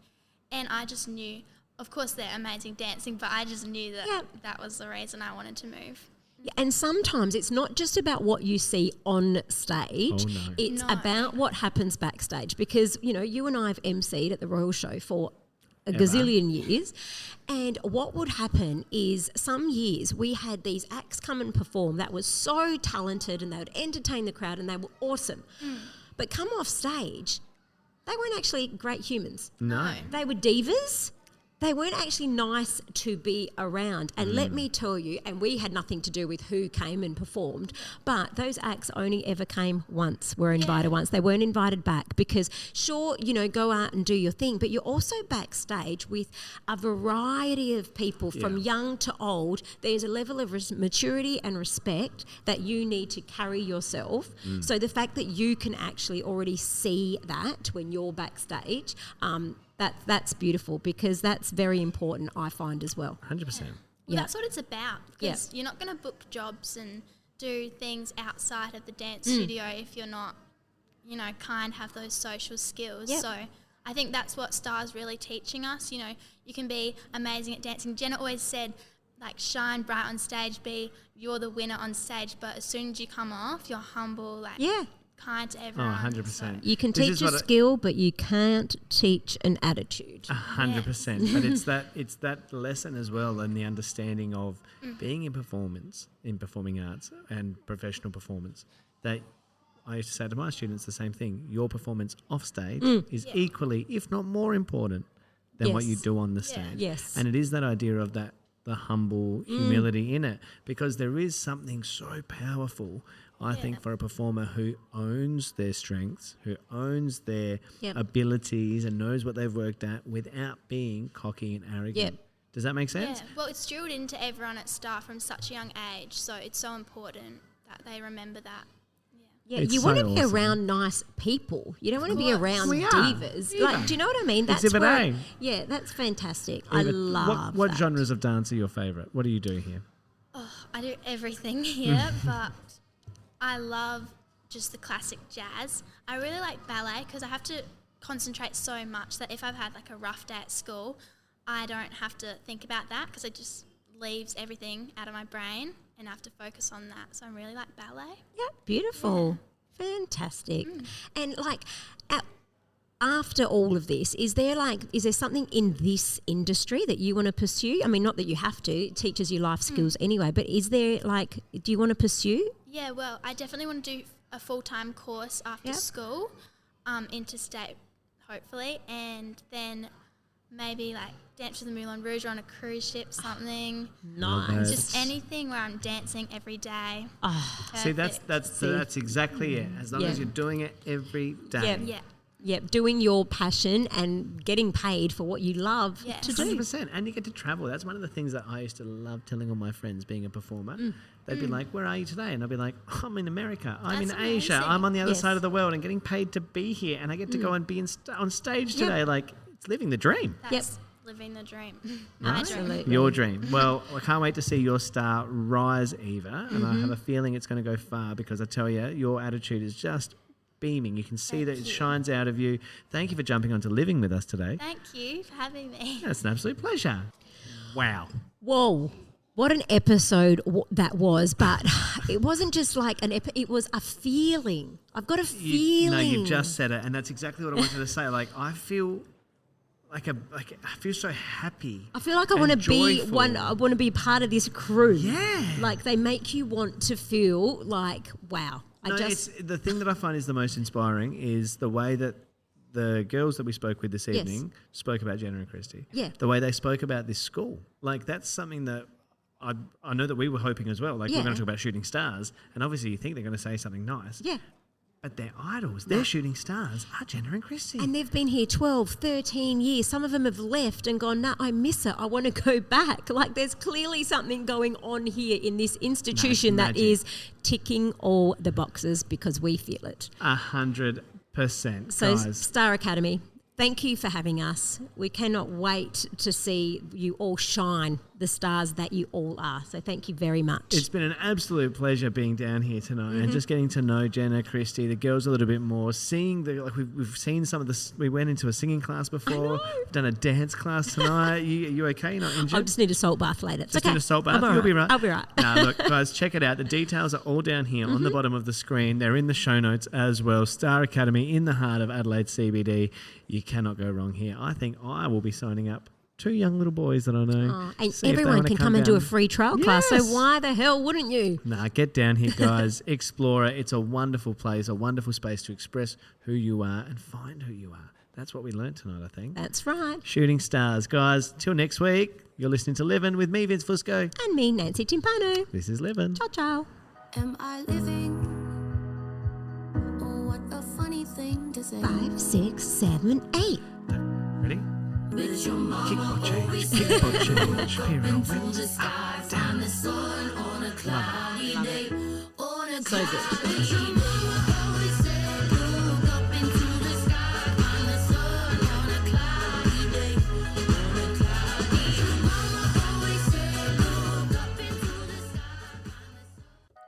[SPEAKER 9] and I just knew. Of course, they're amazing dancing, but I just knew that that was the reason I wanted to move.
[SPEAKER 1] Yeah, and sometimes it's not just about what you see on stage.
[SPEAKER 2] Oh, no.
[SPEAKER 1] It's
[SPEAKER 9] No.
[SPEAKER 1] about what happens backstage because, you and I have emceed at the Royal Show for a gazillion years. And what would happen is some years we had these acts come and perform that was so talented and they would entertain the crowd and they were awesome. But come off stage, they weren't actually great humans.
[SPEAKER 2] No.
[SPEAKER 1] They were divas. They weren't actually nice to be around. And let me tell you, and we had nothing to do with who came and performed, but those acts only ever came once, were invited once. They weren't invited back because, sure, go out and do your thing, but you're also backstage with a variety of people from young to old. There's a level of maturity and respect that you need to carry yourself. So the fact that you can actually already see that when you're backstage, that's beautiful because that's very important, I find, as well.
[SPEAKER 2] 100%.
[SPEAKER 9] Well,
[SPEAKER 1] Yeah.
[SPEAKER 9] that's what it's about, because you're not going to book jobs and do things outside of the dance studio if you're not, kind, have those social skills.
[SPEAKER 1] Yep.
[SPEAKER 9] So I think that's what Star's really teaching us. You can be amazing at dancing. Jenna always said, like, shine bright on stage, you're the winner on stage, but as soon as you come off, you're humble, like, kind to
[SPEAKER 2] Oh,
[SPEAKER 9] everyone.
[SPEAKER 2] 100%.
[SPEAKER 1] You can
[SPEAKER 2] This
[SPEAKER 1] teach
[SPEAKER 2] is
[SPEAKER 1] a
[SPEAKER 2] what
[SPEAKER 1] skill, but you can't teach an attitude.
[SPEAKER 2] 100%. But it's that lesson as well, and the understanding of being in performing arts and professional performance, that I used to say to my students the same thing. Your performance off stage is equally, if not more important than what you
[SPEAKER 1] Yes.
[SPEAKER 2] do on the stage.
[SPEAKER 1] Yes.
[SPEAKER 2] And it is that idea of the humble humility in it, because there is something so powerful, I think, for a performer who owns their strengths, who owns their abilities and knows what they've worked at without being cocky and arrogant.
[SPEAKER 1] Yep.
[SPEAKER 2] Does that make sense?
[SPEAKER 9] Yeah, well, it's drilled into everyone at Star from such a young age, so it's so important that they remember that.
[SPEAKER 1] Yeah,
[SPEAKER 2] It's
[SPEAKER 1] you
[SPEAKER 2] so
[SPEAKER 1] want to be
[SPEAKER 2] awesome.
[SPEAKER 1] around nice people. You don't want to be around
[SPEAKER 2] We are.
[SPEAKER 1] divas. Like, do you know what I mean? That's
[SPEAKER 2] Exhibit
[SPEAKER 1] where,
[SPEAKER 2] A.
[SPEAKER 1] yeah, that's fantastic.
[SPEAKER 2] Eva,
[SPEAKER 1] I love
[SPEAKER 2] what
[SPEAKER 1] that.
[SPEAKER 2] genres of dance are your favourite? What do you do here?
[SPEAKER 9] Oh, I do everything here, but I love just the classic jazz. I really like ballet because I have to concentrate so much that if I've had like a rough day at school, I don't have to think about that because it just leaves everything out of my brain and I have to focus on that. So I really like ballet.
[SPEAKER 1] Yeah, beautiful. Fantastic. And like after all of this, is there something in this industry that you want to pursue? I mean, not that you have to, it teaches you life skills anyway, but is there do you want to pursue?
[SPEAKER 9] Yeah, well, I definitely want to do a full-time course after school, interstate, hopefully, and then maybe like dance with the Moulin Rouge or on a cruise ship, something.
[SPEAKER 1] Nice.
[SPEAKER 9] Just anything where I'm dancing every day.
[SPEAKER 2] See,
[SPEAKER 9] Perfect.
[SPEAKER 2] that's exactly it. As long as you're doing it every day.
[SPEAKER 9] Yeah.
[SPEAKER 1] Yep, doing your passion and getting paid for what you love
[SPEAKER 9] Yes.
[SPEAKER 1] to do.
[SPEAKER 2] 100%. And you get to travel. That's one of the things that I used to love telling all my friends being a performer. They'd be like, where are you today? And I'd be like, I'm in America. I'm
[SPEAKER 9] That's
[SPEAKER 2] in Asia.
[SPEAKER 9] amazing.
[SPEAKER 2] I'm on the other
[SPEAKER 1] Yes.
[SPEAKER 2] side of the world and getting paid to be here. And I get to go and be on stage today. Like, it's living the dream.
[SPEAKER 9] That's living the dream. My dream.
[SPEAKER 1] Absolutely.
[SPEAKER 2] Your dream. Well, I can't wait to see your star rise, Eva. And I have a feeling it's going to go far because I tell you, your attitude is just beaming. You can see that it shines out of you. Thank you for jumping onto Living with us today.
[SPEAKER 9] Thank you for having me.
[SPEAKER 2] That's an absolute pleasure. Wow.
[SPEAKER 1] Whoa. What an episode that was, but it wasn't just like it was a feeling. I've got a feeling.
[SPEAKER 2] No, you've just said it, and that's exactly what I wanted to say. Like, I feel I feel so happy.
[SPEAKER 1] I feel like I want to be
[SPEAKER 2] joyful.
[SPEAKER 1] one. I want to be part of this crew.
[SPEAKER 2] Yeah.
[SPEAKER 1] Like they make you want to feel like, wow.
[SPEAKER 2] It's the thing that I find is the most inspiring is the way that the girls that we spoke with this evening spoke about Jenna and Kristy.
[SPEAKER 1] Yeah.
[SPEAKER 2] The way they spoke about this school. Like, that's something that I know that we were hoping as well. Like, we're going to talk about shooting stars, and obviously you think they're going to say something nice.
[SPEAKER 1] Yeah.
[SPEAKER 2] But their idols, their shooting stars are Jenna and Kristy.
[SPEAKER 1] And they've been here 12, 13 years. Some of them have left and gone, nah, I miss it. I want to go back. Like there's clearly something going on here in this institution that
[SPEAKER 2] magic.
[SPEAKER 1] is ticking all the boxes because we feel it.
[SPEAKER 2] 100%.
[SPEAKER 1] So
[SPEAKER 2] guys.
[SPEAKER 1] Star Academy, thank you for having us. We cannot wait to see you all shine the stars that you all are. So thank you very much.
[SPEAKER 2] It's been an absolute pleasure being down here tonight and just getting to know Jenna, Kristy, the girls a little bit more. Seeing we've seen some of this. We went into a singing class before. We've done a dance class tonight. You okay? You're not injured?
[SPEAKER 1] I just need a salt bath later. It's
[SPEAKER 2] Just
[SPEAKER 1] okay.
[SPEAKER 2] need a salt bath.
[SPEAKER 1] I'm all
[SPEAKER 2] You'll be right.
[SPEAKER 1] I'll be right.
[SPEAKER 2] Nah, look, guys, check it out. The details are all down here on the bottom of the screen. They're in the show notes as well. Star Academy in the heart of Adelaide CBD. You cannot go wrong here. I think I will be signing up 2 young little boys that I know.
[SPEAKER 1] And
[SPEAKER 2] See if they
[SPEAKER 1] everyone
[SPEAKER 2] wanna
[SPEAKER 1] can come and do a
[SPEAKER 2] down.
[SPEAKER 1] free trial class. So
[SPEAKER 2] Yes.
[SPEAKER 1] why the hell wouldn't you?
[SPEAKER 2] Nah, get down here, guys. Explore it. It's a wonderful place, a wonderful space to express who you are and find who you are. That's what we learned tonight, I think.
[SPEAKER 1] That's right.
[SPEAKER 2] Shooting stars. Guys, till next week, you're listening to Livin' with me, Vince Fusco.
[SPEAKER 1] And me, Nancy Timpano.
[SPEAKER 2] This is Livin'.
[SPEAKER 1] Ciao, ciao.
[SPEAKER 3] Am I living? Oh, what a funny thing to say.
[SPEAKER 1] 5, 6, 7, 8.
[SPEAKER 2] Ready?
[SPEAKER 3] With your mama
[SPEAKER 2] Kickball change.
[SPEAKER 3] always
[SPEAKER 2] Kickball
[SPEAKER 3] said,
[SPEAKER 2] change.
[SPEAKER 3] look up
[SPEAKER 2] Pyramid
[SPEAKER 3] into
[SPEAKER 2] whips.
[SPEAKER 3] the sky,
[SPEAKER 2] Up,
[SPEAKER 3] find
[SPEAKER 2] down.
[SPEAKER 3] the sun on a cloudy day. On a
[SPEAKER 1] So good.
[SPEAKER 3] cloudy day. Your mama always said, look up into the sky, find the sun on a cloudy day. On a cloudy day. Your mama always said, look up into the sky, find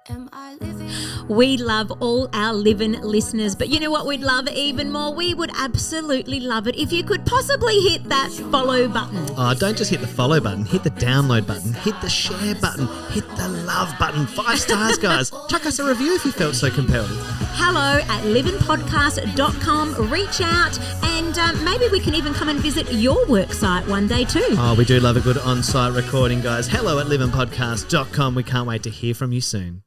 [SPEAKER 3] the sun. am I living?
[SPEAKER 1] We love all our Livin' listeners, but you know what we'd love even more? We would absolutely love it if you could possibly hit that follow button.
[SPEAKER 2] Oh, don't just hit the follow button, hit the download button, hit the share button, hit the love button. 5 stars, guys. Chuck us a review if you felt so compelled.
[SPEAKER 1] Hello at livinpodcast.com. Reach out and maybe we can even come and visit your work site one day too.
[SPEAKER 2] Oh, we do love a good on-site recording, guys. Hello at livinpodcast.com. We can't wait to hear from you soon.